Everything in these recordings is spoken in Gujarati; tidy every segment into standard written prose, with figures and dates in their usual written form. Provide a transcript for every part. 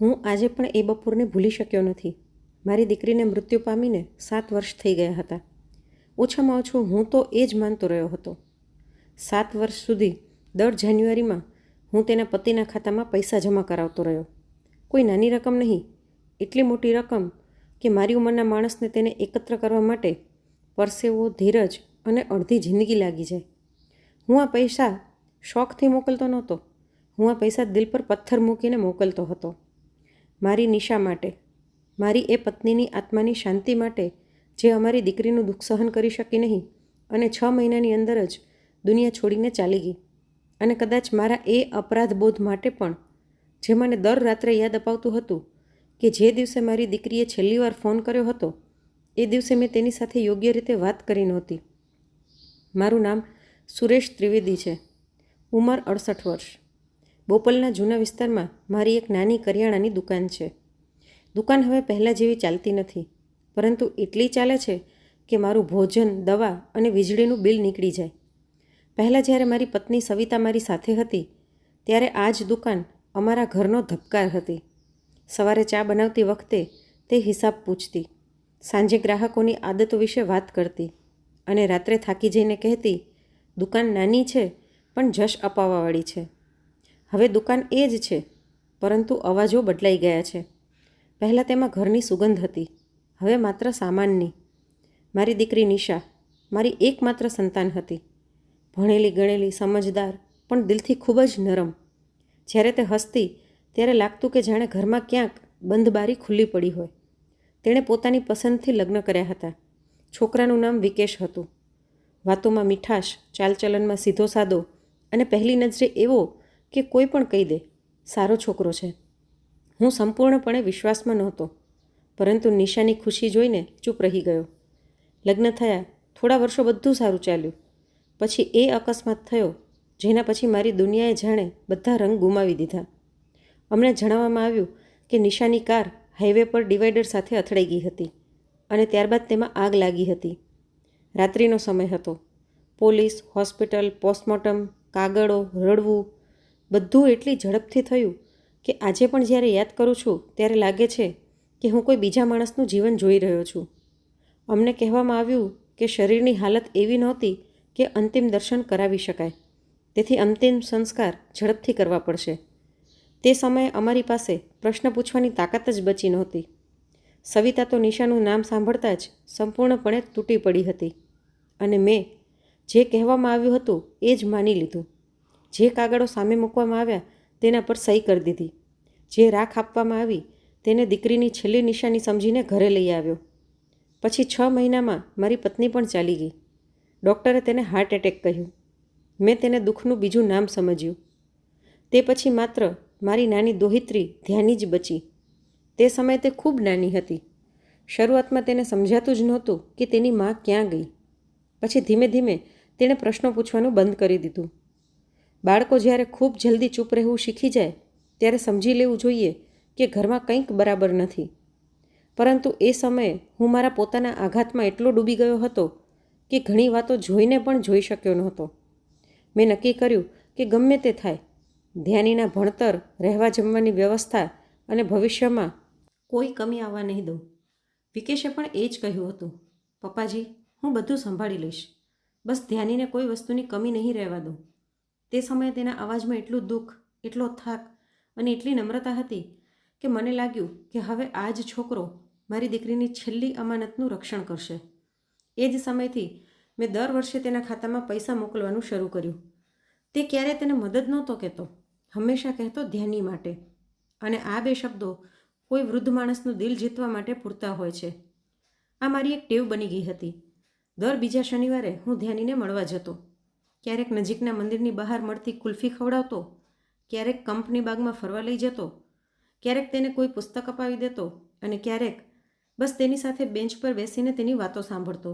હું આજે પણ એ બપોરને ભૂલી શક્યો નથી. મારી દીકરીને મૃત્યુ પામીને 7 વર્ષ થઈ ગયા હતા. ઓછામાં ઓછું હું તો એ જ માનતો રહ્યો હતો. 7 વર્ષ સુધી દર જાન્યુઆરીમાં હું તેના પતિના ખાતામાં પૈસા જમા કરાવતો રહ્યો. કોઈ નાની રકમ નહીં, એટલી મોટી રકમ કે મારી ઉંમરના માણસને તેને એકત્ર કરવા માટે પરસેવો, ધીરજ અને અડધી જિંદગી લાગી જાય. હું આ પૈસા શોખથી મોકલતો નહોતો. હું આ પૈસા દિલ પર પથ્થર મૂકીને મોકલતો હતો. મારી નિશા માટે, મારી એ પત્નીની આત્માની શાંતિ માટે, જે અમારી દીકરીનું દુઃખ સહન કરી શકી નહીં અને 6 મહિનાની અંદર જ દુનિયા છોડીને ચાલી ગઈ. અને કદાચ મારા એ અપરાધ બોધ માટે પણ, જે મને દર રાત્રે યાદ અપાવતું હતું કે જે દિવસે મારી દીકરીએ છેલ્લી વાર ફોન કર્યો હતો એ દિવસે મેં તેની સાથે યોગ્ય રીતે વાત કરી નહોતી. મારું નામ સુરેશ ત્રિવેદી છે. ઉંમર 68 વર્ષ. બોપલના જૂના વિસ્તારમાં મારી એક નાની કરિયાણાની દુકાન છે. દુકાન હવે પહેલાં જેવી ચાલતી નથી, પરંતુ એટલી ચાલે છે કે મારું ભોજન, દવા અને વીજળીનું બિલ નીકળી જાય. પહેલાં જ્યારે મારી પત્ની સવિતા મારી સાથે હતી ત્યારે આ જ દુકાન અમારા ઘરનો ધબકાર હતી. સવારે ચા બનાવતી વખતે તે હિસાબ પૂછતી, સાંજે ગ્રાહકોની આદતો વિશે વાત કરતી અને રાત્રે થાકી જઈને કહેતી, દુકાન નાની છે પણ જશ અપાવવાવાળી છે. હવે દુકાન એ જ છે, પરંતુ અવાજો બદલાઈ ગયા છે. પહેલાં તેમાં ઘરની સુગંધ હતી, હવે માત્ર સામાનની. મારી દીકરી નિશા મારી એકમાત્ર સંતાન હતી. ભણેલી ગણેલી, સમજદાર, પણ દિલથી ખૂબ જ નરમ. જ્યારે તે હસતી ત્યારે લાગતું કે જાણે ઘરમાં ક્યાંક બંધ બારી ખુલ્લી પડી હોય. તેણે પોતાની પસંદથી લગ્ન કર્યા હતા. છોકરાનું નામ વિકેશ હતું. વાતોમાં મીઠાશ, ચાલચલનમાં સીધો સાદો અને પહેલી નજરે એવો કે કોઈ પણ કહી દે, સારો છોકરો છે. હું સંપૂર્ણપણે વિશ્વાસમાં નહોતો, પરંતુ નિશાની ખુશી જોઈને ચૂપ રહી ગયો. લગ્ન થયા થોડા વર્ષો બધું સારું ચાલ્યું. પછી એ અકસ્માત થયો જેના પછી મારી દુનિયાએ જાણે બધા રંગ ગુમાવી દીધા. અમને જણાવવામાં આવ્યું કે નિશાની કાર હાઈવે પર ડિવાઈડર સાથે અથડાઈ ગઈ હતી અને ત્યારબાદ તેમાં આગ લાગી હતી. રાત્રિનો સમય હતો. પોલીસ, હોસ્પિટલ, પોસ્ટમોર્ટમ, કાગળો, રડવું, બધું એટલી ઝડપથી થયું કે આજે પણ જ્યારે યાદ કરું છું ત્યારે લાગે છે કે હું કોઈ બીજા માણસનું જીવન જોઈ રહ્યો છું. અમને કહેવામાં આવ્યું કે શરીરની હાલત એવી નહોતી કે અંતિમ દર્શન કરાવી શકાય, તેથી અંતિમ સંસ્કાર ઝડપથી કરવા પડશે. તે સમયે અમારી પાસે પ્રશ્ન પૂછવાની તાકાત જ બચી નહોતી. સવિતા તો નિશાનું નામ સાંભળતા જ સંપૂર્ણપણે તૂટી પડી હતી અને મેં જે કહેવામાં આવ્યું હતું એ જ માની લીધું. જે કાગળો સામે મૂકવામાં આવ્યા તેના પર સહી કરી દીધી. જે રાખ આપવામાં આવી તેને દીકરીની છેલ્લી નિશાની સમજીને ઘરે લઈ આવ્યો. પછી 6 મહિનામાં મારી પત્ની પણ ચાલી ગઈ. ડૉક્ટરે તેને હાર્ટ એટેક કહ્યું. મેં તેને દુઃખનું બીજું નામ સમજ્યું. તે પછી માત્ર મારી નાની દોહિત્રી ધ્યાની જ બચી. તે સમયે તે ખૂબ નાની હતી. શરૂઆતમાં તેને સમજાતું જ નહોતું કે તેની માં ક્યાં ગઈ. પછી ધીમે ધીમે તેણે પ્રશ્નો પૂછવાનું બંધ કરી દીધું. બાળકો જ્યારે ખૂબ જલ્દી ચૂપ રહેવું શીખી જાય ત્યારે સમજી લેવું જોઈએ કે ઘરમાં કંઈક બરાબર નથી. પરંતુ એ સમયે હું મારા પોતાના આઘાતમાં એટલો ડૂબી ગયો હતો કે ઘણી વાતો જોઈને પણ જોઈ શક્યો નહોતો. મેં નક્કી કર્યું કે ગમે તે થાય, ધ્યાનીના ભણતર, રહેવા જમવાની વ્યવસ્થા અને ભવિષ્યમાં કોઈ કમી આવવા નહીં દઉં. વિકેશે પણ એ જ કહ્યું હતું, પપ્પાજી, હું બધું સંભાળી લઈશ, બસ ધ્યાનીને કોઈ વસ્તુની કમી નહીં રહેવા દઉં. તે સમયે તેના અવાજમાં એટલું દુઃખ, એટલો થાક અને એટલી નમ્રતા હતી કે મને લાગ્યું કે હવે આ જ છોકરો મારી દીકરીની છેલ્લી અમાનતનું રક્ષણ કરશે. એ જ સમયથી મેં દર વર્ષે તેના ખાતામાં પૈસા મોકલવાનું શરૂ કર્યું. તે ક્યારેય તેને મદદ નહોતો કહેતો, હંમેશા કહેતો ધ્યાની માટે. અને આ 2 શબ્દો કોઈ વૃદ્ધ માણસનું દિલ જીતવા માટે પૂરતા હોય છે. આ મારી એક ટેવ બની ગઈ હતી. દર બીજા શનિવારે હું ધ્યાનીને મળવા જતો. ક્યારેક નજીકના મંદિરની બહાર મળતી કુલ્ફી ખવડાવતો, ક્યારેક કંપની બાગમાં ફરવા લઈ જતો, ક્યારેક તેને કોઈ પુસ્તક અપાવી દેતો અને ક્યારેક બસ તેની સાથે બેન્ચ પર બેસીને તેની વાતો સાંભળતો.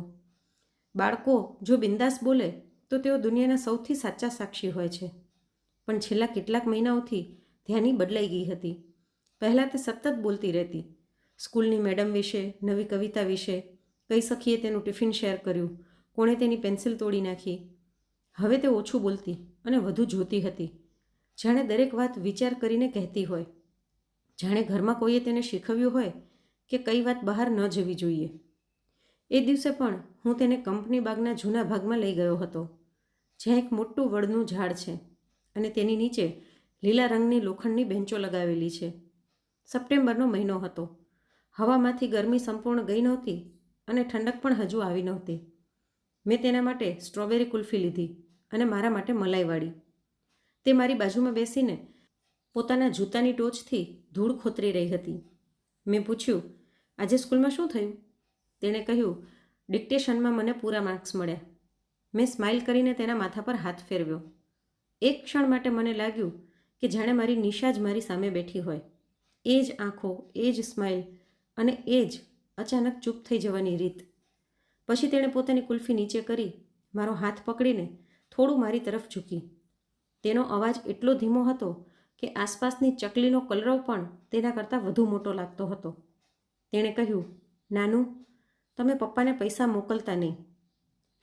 બાળકો જો બિંદાસ બોલે તો તેઓ દુનિયાના સૌથી સાચા સાક્ષી હોય છે. પણ છેલ્લા કેટલાક મહિનાઓથી ધ્યાની બદલાઈ ગઈ હતી. પહેલાં તે સતત બોલતી રહેતી, સ્કૂલની મેડમ વિશે, નવી કવિતા વિશે, કઈ સખીએ તેનું ટિફિન શેર કર્યું, કોણે તેની પેન્સિલ તોડી નાખી. હવે તે ઓછું બોલતી અને વધુ જોતી હતી, જાણે દરેક વાત વિચાર કરીને કહેતી હોય. જાણે ઘરમાં કોઈએ તેને શીખવ્યું હોય કે કઈ વાત બહાર ન જવી જોઈએ. એ દિવસે પણ હું તેને કંપની બાગના જૂના ભાગમાં લઈ ગયો હતો, જ્યાં એક મોટું વડનું ઝાડ છે અને તેની નીચે લીલા રંગની લોખંડની બેન્ચો લગાવેલી છે. સપ્ટેમ્બરનો મહિનો હતો. હવામાંથી ગરમી સંપૂર્ણ ગઈ નહોતી અને ઠંડક પણ હજુ આવી નહોતી. મેં તેના માટે સ્ટ્રોબેરી કુલ્ફી લીધી અને મારા માટે મલાઈવાળી. તે મારી બાજુમાં બેસીને પોતાના જૂતાની ટોચથી ધૂળ ખોતરી રહી હતી. મેં પૂછ્યું, આજે સ્કૂલમાં શું થયું? તેણે કહ્યું, ડિક્ટેશનમાં મને પૂરા માર્ક્સ મળ્યા. મેં સ્માઇલ કરીને તેના માથા પર હાથ ફેરવ્યો. એક ક્ષણ માટે મને લાગ્યું કે જાણે મારી નિશા જ મારી સામે બેઠી હોય. એ જ આંખો, એ જ સ્માઇલ અને એ જ અચાનક ચૂપ થઈ જવાની રીત. પછી તેણે પોતાની કુલ્ફી નીચે કરી મારો હાથ પકડીને થોડું મારી તરફ ઝૂકી. તેનો અવાજ એટલો ધીમો હતો કે આસપાસની ચકલીનો કલરવ પણ તેના કરતાં વધુ મોટો લાગતો હતો. તેણે કહ્યું, નાનું, તમે પપ્પાને પૈસા મોકલતા નહીં.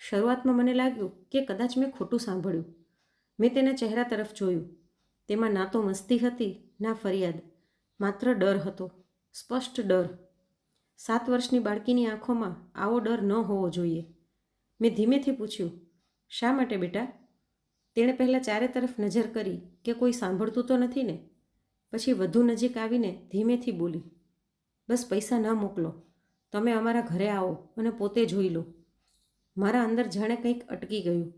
શરૂઆતમાં મને લાગ્યું કે કદાચ મેં ખોટું સાંભળ્યું. મેં તેના ચહેરા તરફ જોયું. તેમાં ના તો મસ્તી હતી, ના ફરિયાદ, માત્ર ડર હતો, સ્પષ્ટ ડર. 7 વર્ષની બાળકીની આંખોમાં આવો ડર ન હોવો જોઈએ. મેં ધીમેથી પૂછ્યું, શા માટે બેટા? તેણે પહેલાં ચારે તરફ નજર કરી કે કોઈ સાંભળતું તો નથી ને. પછી વધુ નજીક આવીને ધીમેથી બોલી, બસ પૈસા ન મોકલો. તમે અમારા ઘરે આવો અને પોતે જોઈ લો. મારા અંદર જાણે કંઈક અટકી ગયું.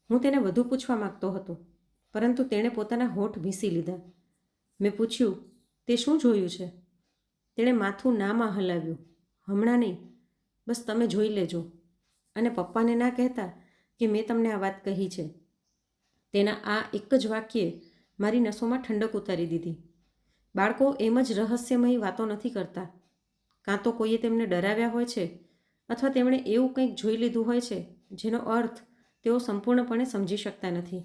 હું તેને વધુ પૂછવા માગતો હતો, પરંતુ તેણે પોતાના હોઠ ભીંસી લીધા. મેં પૂછ્યું, તે શું જોયું છે? તેણે માથું નામાં હલાવ્યું. હમણાં નહીં, બસ તમે જોઈ લેજો. અને પપ્પાને ના કહેતા કે મેં તમને આ વાત કહી છે. તેના આ એક જ વાક્યે મારી નસોમાં ઠંડક ઉતારી દીધી. બાળકો એમ જ રહસ્યમય વાતો નથી કરતા. કાં તો કોઈએ તેમને ડરાવ્યા હોય છે અથવા તેમણે એવું કંઈક જોઈ લીધું હોય છે જેનો અર્થ તેઓ સંપૂર્ણપણે સમજી શકતા નથી.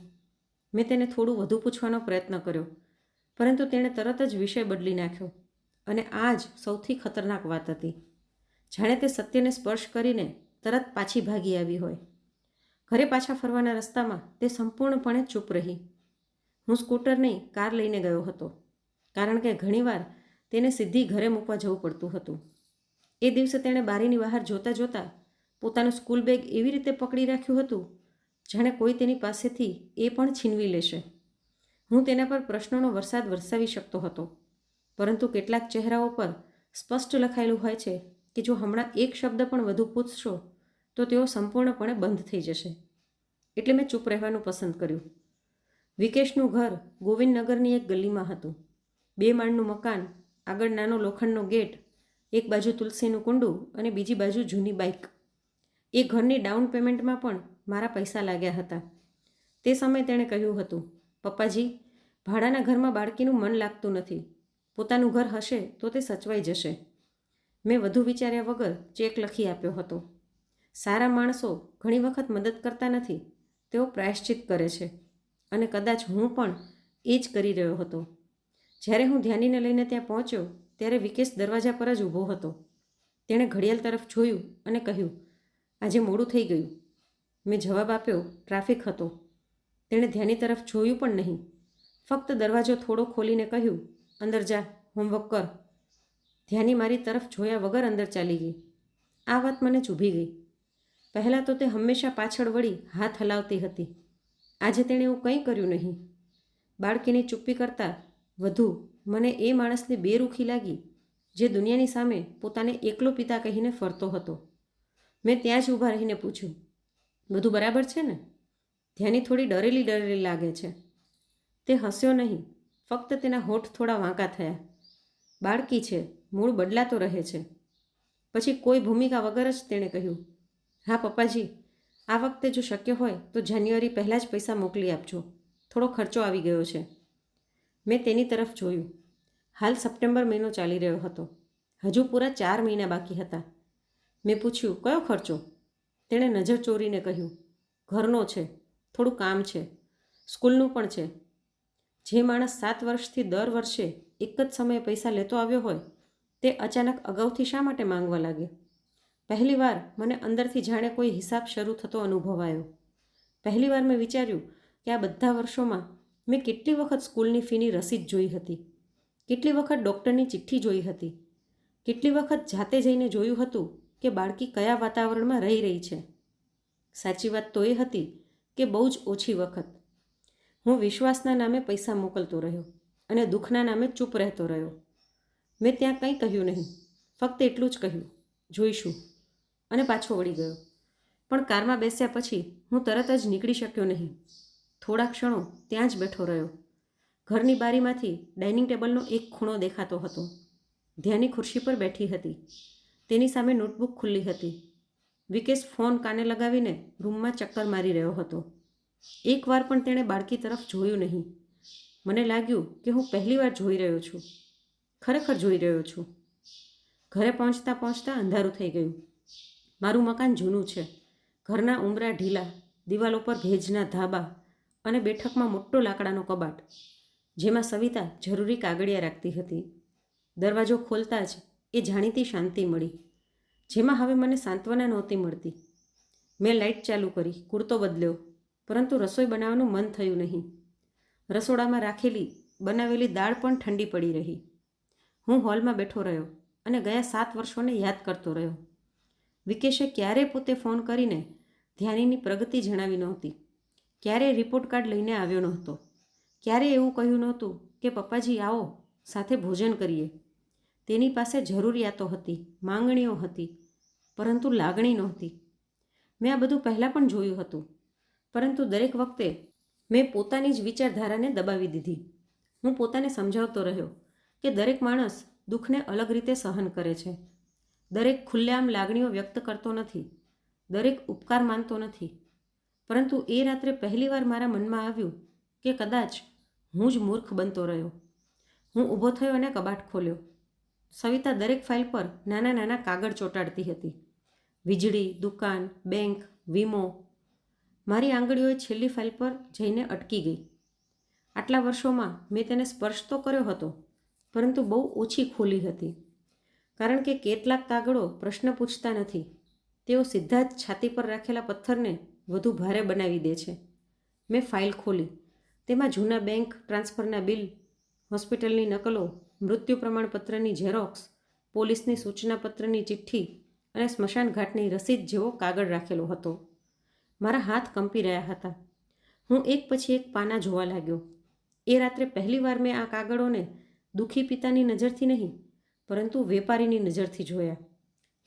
મેં તેને થોડું વધુ પૂછવાનો પ્રયત્ન કર્યો, પરંતુ તેણે તરત જ વિષય બદલી નાખ્યો. અને આ જ સૌથી ખતરનાક વાત હતી. જાણે તે સત્યને સ્પર્શ કરીને તરત પાછી ભાગી આવી હોય. ઘરે પાછા ફરવાના રસ્તામાં તે સંપૂર્ણપણે ચૂપ રહી. હું સ્કૂટર નહીં, કાર લઈને ગયો હતો, કારણ કે ઘણીવાર તેને સીધી ઘરે મૂકવા જવું પડતું હતું. એ દિવસે તેણે બારીની બહાર જોતાં જોતાં પોતાનું સ્કૂલ બેગ એવી રીતે પકડી રાખ્યું હતું જાણે કોઈ તેની પાસેથી એ પણ છીનવી લેશે. હું તેના પર પ્રશ્નોનો વરસાદ વરસાવી શકતો હતો, પરંતુ કેટલાક ચહેરાઓ પર સ્પષ્ટ લખાયેલું હોય છે કે જો હમણાં એક શબ્દ પણ વધુ પૂછશો તો તેઓ સંપૂર્ણપણે બંધ થઈ જશે. એટલે મેં ચૂપ રહેવાનું પસંદ કર્યું. વિકેશનું ઘર ગોવિંદનગરની એક ગલીમાં હતું. 2 માળનું મકાન, આગળ નાનો લોખંડનો ગેટ, એક બાજુ તુલસીનું કુંડું અને બીજી બાજુ જૂની બાઇક. એ ઘરની ડાઉન પેમેન્ટમાં પણ મારા પૈસા લાગ્યા હતા. તે સમયે તેણે કહ્યું હતું, પપ્પાજી, ભાડાના ઘરમાં બાળકીનું મન લાગતું નથી. પોતાનું ઘર હશે તો તે સચવાઈ જશે. મેં વધુ વિચાર્યા વગર ચેક લખી આપ્યો હતો. સારા માણસો ઘણી વખત મદદ કરતા નથી, તેઓ પ્રાયશ્ચિત કરે છે. અને કદાચ હું પણ એ જ કરી રહ્યો હતો. જ્યારે હું ધ્યાનીને લઈને ત્યાં પહોંચ્યો ત્યારે વિકેશ દરવાજા પર જ ઊભો હતો. તેણે ઘડિયાળ તરફ જોયું અને કહ્યું, આજે મોડું થઈ ગયું. મેં જવાબ આપ્યો, ટ્રાફિક હતો. તેણે ધ્યાની તરફ જોયું પણ નહીં, ફક્ત દરવાજો થોડો ખોલીને કહ્યું, અંદર જા, હોમવર્ક કર. ધ્યાની મારી તરફ જોયા વગર અંદર ચાલી ગઈ. આ વાત મને ચૂભી ગઈ. પહેલાં તો તે હંમેશા પાછળ વળી હાથ હલાવતી હતી. આજે તેણે એવું કંઈ કર્યું નહીં. બાળકીની ચૂપ્પી કરતાં વધુ મને એ માણસની બેરૂખી લાગી જે દુનિયાની સામે પોતાને એકલો પિતા કહીને ફરતો હતો. મેં ત્યાં જ ઊભા રહીને પૂછ્યું, બધું બરાબર છે ને? ધ્યાની થોડી ડરેલી લાગે છે. તે હસ્યો નહીં, ફક્ત તેના હોઠ થોડા વાંકા થયા. બાળકી છે, મૂળ બદલાતો રહે છે. પછી કોઈ ભૂમિકા વગર જ તેણે કહ્યું, હા પપ્પાજી, આ વખતે જો શક્ય હોય તો જાન્યુઆરી પહેલાં જ પૈસા મોકલી આપજો. થોડો ખર્ચો આવી ગયો છે. મેં તેની તરફ જોયું. હાલ સપ્ટેમ્બર મહિનો ચાલી રહ્યો હતો. હજુ પૂરા 4 મહિના બાકી હતા. મેં પૂછ્યું, કયો ખર્ચો? તેણે નજર ચોરીને કહ્યું, ઘરનો છે, થોડું કામ છે, સ્કૂલનું પણ છે. જે માણસ 7 વર્ષથી દર વર્ષે એક જ સમયે પૈસા લેતો આવ્યો હોય તે અચાનક અગાઉથી શા માટે માંગવા લાગે? પહેલીવાર મને અંદરથી જાણે કોઈ હિસાબ શરૂ થતો અનુભવાયો. પહેલીવાર મેં વિચાર્યું કે આ બધા વર્ષોમાં મેં કેટલી વખત સ્કૂલની ફીની રસીદ જોઈ હતી. કેટલી વખત ડૉક્ટરની ચિઠ્ઠી જોઈ હતી, કેટલી વખત જાતે જઈને જોયું હતું કે બાળકી કયા વાતાવરણમાં રહી રહી છે. સાચી વાત તો એ હતી કે બહુ જ ઓછી વખત. હું વિશ્વાસના નામે પૈસા મોકલતો રહ્યો અને દુઃખના નામે ચૂપ રહેતો રહ્યો. મેં ત્યાં કંઈ કહ્યું નહીં, ફક્ત એટલું જ કહ્યું, જોઈશું, અને પાછો વળી ગયો. પણ કારમાં બેસ્યા પછી હું તરત જ નીકળી શક્યો નહીં. થોડા ક્ષણો ત્યાં જ બેઠો રહ્યો. ઘરની બારીમાંથી ડાઇનિંગ ટેબલનો એક ખૂણો દેખાતો હતો. ધ્યાની ખુરશી પર બેઠી હતી. તેની સામે નોટબુક ખુલ્લી હતી. વિકેશ ફોન કાને લગાવીને રૂમમાં ચક્કર મારી રહ્યો હતો. એકવાર પણ તેણે બાળકી તરફ જોયું નહીં. મને લાગ્યું કે હું પહેલીવાર જોઈ રહ્યો છું, ખરેખર જોઈ રહ્યો છું. ઘરે પહોંચતા પહોંચતા અંધારું થઈ ગયું. મારું મકાન જૂનું છે. ઘરના ઉંબરા ઢીલા, દિવાલો પર ભેજના ધાબા અને બેઠકમાં મોટો લાકડાનો કબાટ, જેમાં સવિતા જરૂરી કાગળિયા રાખતી હતી. દરવાજો ખોલતા જ એ જાણીતી શાંતિ મળી, જેમાં હવે મને સાંત્વના નહોતી મળતી. મેં લાઇટ ચાલુ કરી, કુર્તો બદલ્યો, પરંતુ રસોઈ બનાવવાનું મન થયું નહીં. રસોડામાં બનાવેલી દાળ પણ ઠંડી પડી રહી. હું હોલમાં બેઠો રહ્યો અને ગયા 7 વર્ષોને યાદ કરતો રહ્યો. વિકેશે ક્યારેય પોતે ફોન કરીને ધ્યાનીની પ્રગતિ જણાવી નહોતી. ક્યારેય રિપોર્ટ કાર્ડ લઈને આવ્યો નહોતો. ક્યારેય એવું કહ્યું નહોતું કે પપ્પાજી આવો, સાથે ભોજન કરીએ. તેની પાસે જરૂરિયાતો હતી, માંગણીઓ હતી, પરંતુ લાગણી નહોતી. મેં આ બધું પહેલાં પણ જોયું હતું, પરંતુ દરેક વખતે મેં પોતાની જ વિચારધારાને દબાવી દીધી. હું પોતાને સમજાવતો રહ્યો કે દરેક માણસ દુઃખને અલગ રીતે સહન કરે છે. દરેક ખુલ્લેઆમ લાગણીઓ વ્યક્ત કરતો નથી, દરેક ઉપકાર માનતો નથી. પરંતુ એ રાત્રે પહેલીવાર મારા મનમાં આવ્યું કે કદાચ હું જ મૂર્ખ બનતો રહ્યો. હું ઊભો થયો અને કબાટ ખોલ્યો. સવિતા દરેક ફાઇલ પર નાના નાના કાગળ ચોંટાડતી હતી. વીજળી, દુકાન, બેંક, વીમો. મારી આંગળીઓએ છેલ્લી ફાઇલ પર જઈને અટકી ગઈ. આટલા વર્ષોમાં મેં તેને સ્પર્શ તો કર્યો હતો, પરંતુ બહુ ઓછી ખોલી હતી. કારણ કે કેટલાક કાગળો પ્રશ્ન પૂછતા નથી, તેઓ સીધા જ છાતી પર રાખેલા પથ્થરને વધુ ભારે બનાવી દે છે. મેં ફાઇલ ખોલી. તેમાં જૂના બેંક ટ્રાન્સફરના બિલ, હોસ્પિટલની નકલો, મૃત્યુ પ્રમાણપત્રની ઝેરોક્સ, પોલીસની સૂચનાપત્રની ચિઠ્ઠી અને સ્મશાન ઘાટની રસીદ જેવો કાગળ રાખેલો હતો. મારા હાથ કંપી રહ્યા હતા. હું એક પછી એક પાના જોવા લાગ્યો. એ રાત્રે પહેલીવાર મેં આ કાગળોને દુઃખી પિતાની નજરથી નહીં, પરંતુ વેપારીની નજરથી જોયા.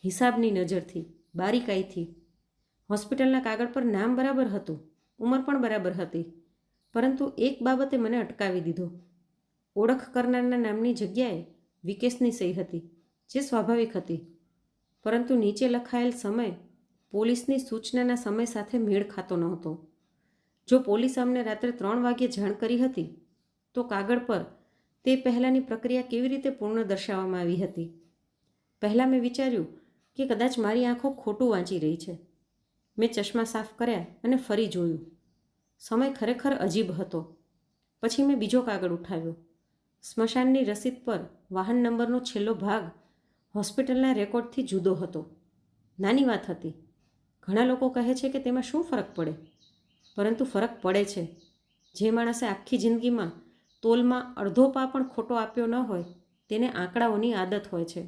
હિસાબની નજરથી, બારીકાઈથી. હોસ્પિટલના કાગળ પર નામ બરાબર હતું, ઉંમર પણ બરાબર હતી, પરંતુ એક બાબતે મને અટકાવી દીધો. ઓળખ કરનારના નામની જગ્યાએ વિકેશની સહી હતી, જે સ્વાભાવિક હતી, પરંતુ નીચે લખાયેલ સમય પોલીસની સૂચનાના સમય સાથે મેળ ખાતો નહોતો. જો પોલીસે અમને રાત્રે 3 વાગ્યે જાણ કરી હતી, તો કાગળ પર તે પહેલાંની પ્રક્રિયા કેવી રીતે પૂર્ણ દર્શાવવામાં આવી હતી. પહેલાં મેં વિચાર્યું કે કદાચ મારી આંખો ખોટું વાંચી રહી છે. મેં ચશ્મા સાફ કર્યા અને ફરી જોયું. સમય ખરેખર અજીબ હતો. પછી મેં બીજો કાગળ ઉઠાવ્યો. સ્મશાનની રસીદ પર વાહન નંબરનો છેલ્લો ભાગ હોસ્પિટલના રેકોર્ડથી જુદો હતો. નાની વાત હતી. ઘણા લોકો કહે છે કે તેમાં શું ફરક પડે, પરંતુ ફરક પડે છે. જે માણસે આખી જિંદગીમાં તોલમાં અડધો પા પણ ખોટો આપ્યો ન હોય, તેને આંકડાઓની આદત હોય છે.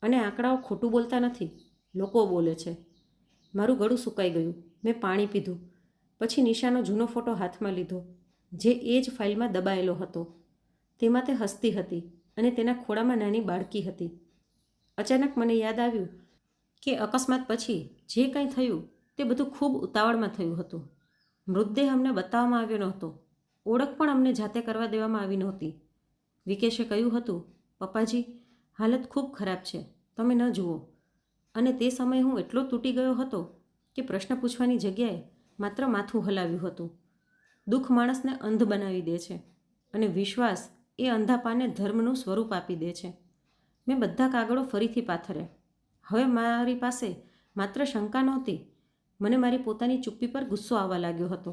અને આંકડાઓ ખોટું બોલતા નથી, લોકો બોલે છે. મારું ગળું સુકાઈ ગયું. મેં પાણી પીધું. પછી નિશાનો જૂનો ફોટો હાથમાં લીધો, જે એ જ ફાઇલમાં દબાયેલો હતો. તેમાં તે હસતી હતી અને તેના ખોળામાં નાની બાળકી હતી. અચાનક મને યાદ આવ્યું કે અકસ્માત પછી જે કંઈ થયું તે બધું ખૂબ ઉતાવળમાં થયું હતું. મૃતદેહ અમને બતાવવામાં આવ્યો નહોતો, ઓળખ પણ અમને જાતે કરવા દેવામાં આવી નહોતી. વિકેશે કહ્યું હતું, પપ્પાજી, હાલત ખૂબ ખરાબ છે, તમે ન જુઓ. અને તે સમયે હું એટલો તૂટી ગયો હતો કે પ્રશ્ન પૂછવાની જગ્યાએ માત્ર માથું હલાવ્યું હતું. દુઃખ માણસને અંધ બનાવી દે છે, અને વિશ્વાસ એ અંધાપાને ધર્મનું સ્વરૂપ આપી દે છે. મેં બધા કાગળો ફરીથી પાથર્યા. હવે મારી પાસે માત્ર શંકા નહોતી, મને મારી પોતાની ચૂપ્પી પર ગુસ્સો આવવા લાગ્યો હતો.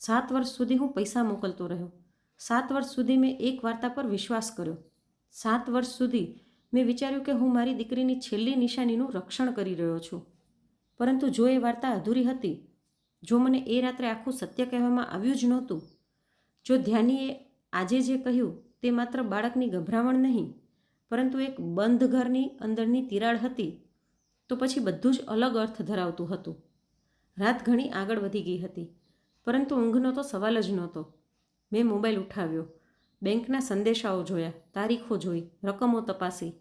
7 વર્ષ સુધી હું પૈસા મોકલતો રહ્યો. 7 વર્ષ સુધી મેં એક વાર્તા પર વિશ્વાસ કર્યો. 7 વર્ષ સુધી મેં વિચાર્યું કે હું મારી દીકરીની છેલ્લી નિશાનીનું રક્ષણ કરી રહ્યો છું. પરંતુ જો એ વાર્તા અધૂરી હતી, જો મને એ રાત્રે આખું સત્ય કહેવામાં આવ્યું જ નહોતું, જો ધ્યાનીએ આજે જે કહ્યું તે માત્ર બાળકની ગભરામણ નહીં, પરંતુ એક બંધ ઘરની અંદરની તિરાડ હતી, તો પછી બધું જ અલગ અર્થ ધરાવતું હતું. રાત ઘણી આગળ વધી ગઈ હતી, પરંતુ ઊંઘનો તો સવાલ જ નહોતો. મેં મોબાઈલ ઉઠાવ્યો, બેંકના સંદેશાઓ જોયા, તારીખો જોઈ, રકમો તપાસી,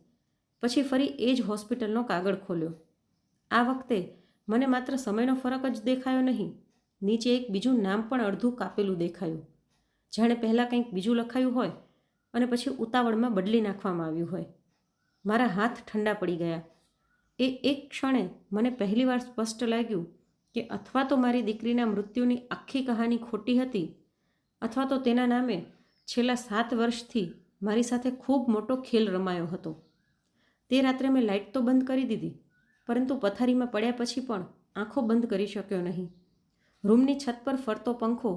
પછી ફરી એ જ હોસ્પિટલનો કાગળ ખોલ્યો. આ વખતે મને માત્ર સમયનો ફરક જ દેખાયો નહીં, નીચે એક બીજું નામ પણ અડધું કાપેલું દેખાયું, જાણે પહેલાં કંઈક બીજું લખાયું હોય અને પછી ઉતાવળમાં બદલી નાખવામાં આવ્યું હોય. મારા હાથ ઠંડા પડી ગયા. એ એક ક્ષણે મને પહેલીવાર સ્પષ્ટ લાગ્યું કે અથવા તો મારી દીકરીના મૃત્યુની આખી કહાની ખોટી હતી, અથવા તો તેના નામે છેલ્લા 7 વર્ષથી મારી સાથે ખૂબ મોટો ખેલ રમાયો હતો. તે રાત્રે મેં લાઇટ તો બંધ કરી દીધી, પરંતુ પથારીમાં પડ્યા પછી પણ આંખો બંધ કરી શક્યો નહીં. રૂમની છત પર ફરતો પંખો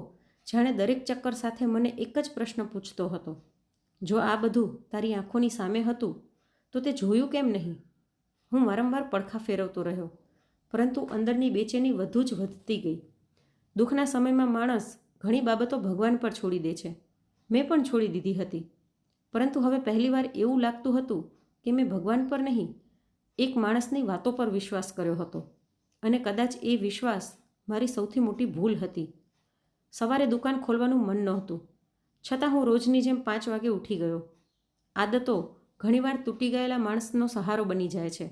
જાણે દરેક ચક્કર સાથે મને એક જ પ્રશ્ન પૂછતો હતો: જો આ બધું તારી આંખોની સામે હતું તો તે જોયું કેમ નહીં? હું વારંવાર પડખા ફેરવતો રહ્યો, પરંતુ અંદરની બેચેની વધુ જ વધતી ગઈ. દુઃખના સમયમાં માણસ ઘણી બાબતો ભગવાન પર છોડી દે છે. મેં પણ છોડી દીધી હતી, પરંતુ હવે પહેલીવાર એવું લાગતું હતું કે મેં ભગવાન પર નહીં, એક માણસની વાતો પર વિશ્વાસ કર્યો હતો, અને કદાચ એ વિશ્વાસ મારી સૌથી મોટી ભૂલ હતી. સવારે દુકાન ખોલવાનું મન નહોતું, છતાં હું રોજની જેમ 5 વાગે ઉઠી ગયો. આદતો ઘણીવાર તૂટી ગયેલા માણસનો સહારો બની જાય છે.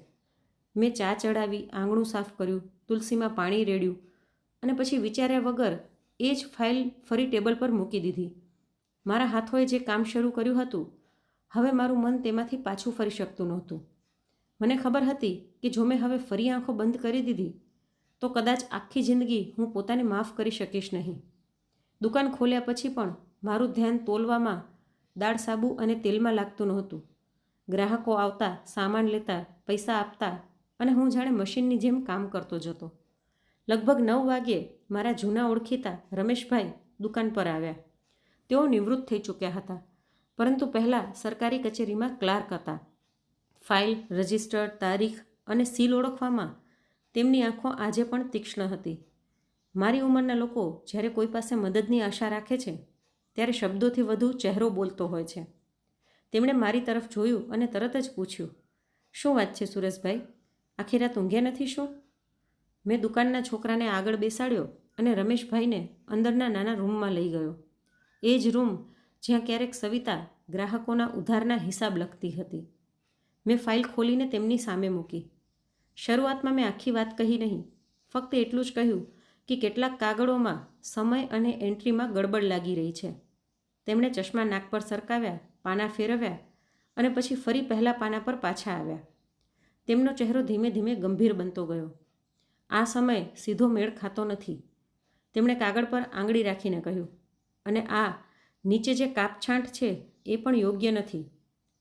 મેં ચા ચડાવી, આંગણું સાફ કર્યું, તુલસીમાં પાણી રેડ્યું, અને પછી વિચાર્યા વગર એ જ ફાઇલ ફરી ટેબલ પર મૂકી દીધી. મારા હાથોએ જે કામ શરૂ કર્યું હતું, હવે મારું મન તેમાંથી પાછું ફરી શકતું નહોતું. મને ખબર હતી કે જો મેં હવે ફરી આંખો બંધ કરી દીધી તો કદાચ આખી જિંદગી હું પોતાને માફ કરી શકીશ નહીં. દુકાન ખોલ્યા પછી પણ મારું ધ્યાન તોલવામાં, દાળ, સાબુ અને તેલમાં લાગતું નહોતું. ગ્રાહકો આવતા, સામાન લેતા, પૈસા આપતા, અને હું જાણે મશીનની જેમ કામ કરતો જતો. લગભગ 9 વાગ્યે મારા જૂના ઓળખીતા રમેશભાઈ દુકાન પર આવ્યા. તેઓ નિવૃત્ત થઈ ચૂક્યા હતા, પરંતુ પહેલાં સરકારી કચેરીમાં ક્લાર્ક હતા. ફાઇલ, રજિસ્ટર, તારીખ અને સીલ ઓળખવામાં તેમની આંખો આજે પણ તીક્ષ્ણ હતી. મારી ઉંમરના લોકો જ્યારે કોઈ પાસે મદદની આશા રાખે છે, ત્યારે શબ્દોથી વધુ ચહેરો બોલતો હોય છે. તેમણે મારી તરફ જોયું અને તરત જ પૂછ્યું: શું વાત છે સુરેશભાઈ, આખી રાત ઊંઘ્યા નથી શું? મેં દુકાનના છોકરાને આગળ બેસાડ્યો અને રમેશભાઈને અંદરના નાના રૂમમાં લઈ ગયો. એ જ રૂમ જ્યાં ક્યારેક સવિતા ગ્રાહકોના ઉધારના હિસાબ લખતી હતી. મેં ફાઇલ ખોલીને તેમની સામે મૂકી. શરૂઆતમાં મેં આખી વાત કહી નહીં, ફક્ત એટલું જ કહ્યું કે કેટલાક કાગળોમાં સમય અને એન્ટ્રીમાં ગડબડ લાગી રહી છે. તેમણે ચશ્મા નાક પર સરકાવ્યા, પાના ફેરવ્યા અને પછી ફરી પહેલા પાના પર પાછા આવ્યા. તેમનો ચહેરો ધીમે ધીમે ગંભીર બનતો ગયો. આ સમય સીધો મેળ ખાતો નથી. તેમણે કાગળ પર આંગળી રાખીને કહ્યું: અને આ નીચે જે કાપછાંટ છે એ પણ યોગ્ય નથી.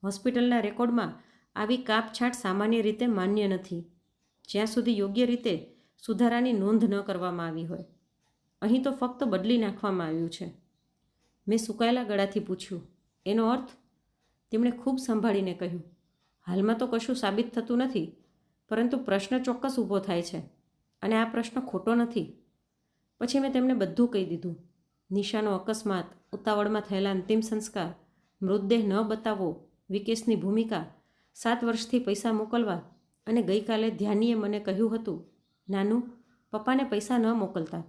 હોસ્પિટલના રેકોર્ડમાં આવી કાપછાંટ સામાન્ય રીતે માન્ય નથી, જ્યાં સુધી યોગ્ય રીતે સુધારાની નોંધ ન કરવામાં આવી હોય. અહીં તો ફક્ત બદલી નાખવામાં આવ્યું છે. મેં સુકાયેલા ગળાથી પૂછ્યું: એનો અર્થ? તેમણે ખૂબ સંભાળીને કહ્યું: હાલમાં તો કશું સાબિત થતું નથી, પરંતુ પ્રશ્ન ચોક્કસ ઊભો થાય છે, અને આ પ્રશ્ન ખોટો નથી. પછી મેં તેમને બધું કહી દીધું: નિશાનો અકસ્માત, ઉતાવળમાં થયેલા અંતિમ સંસ્કાર, મૃતદેહ ન બતાવવો, વિકેશની ભૂમિકા, 7 વર્ષથી પૈસા મોકલવા, અને ગઈકાલે ધ્યાનીએ મને કહ્યું હતું: નાનું, પપ્પાને પૈસા ન મોકલતા.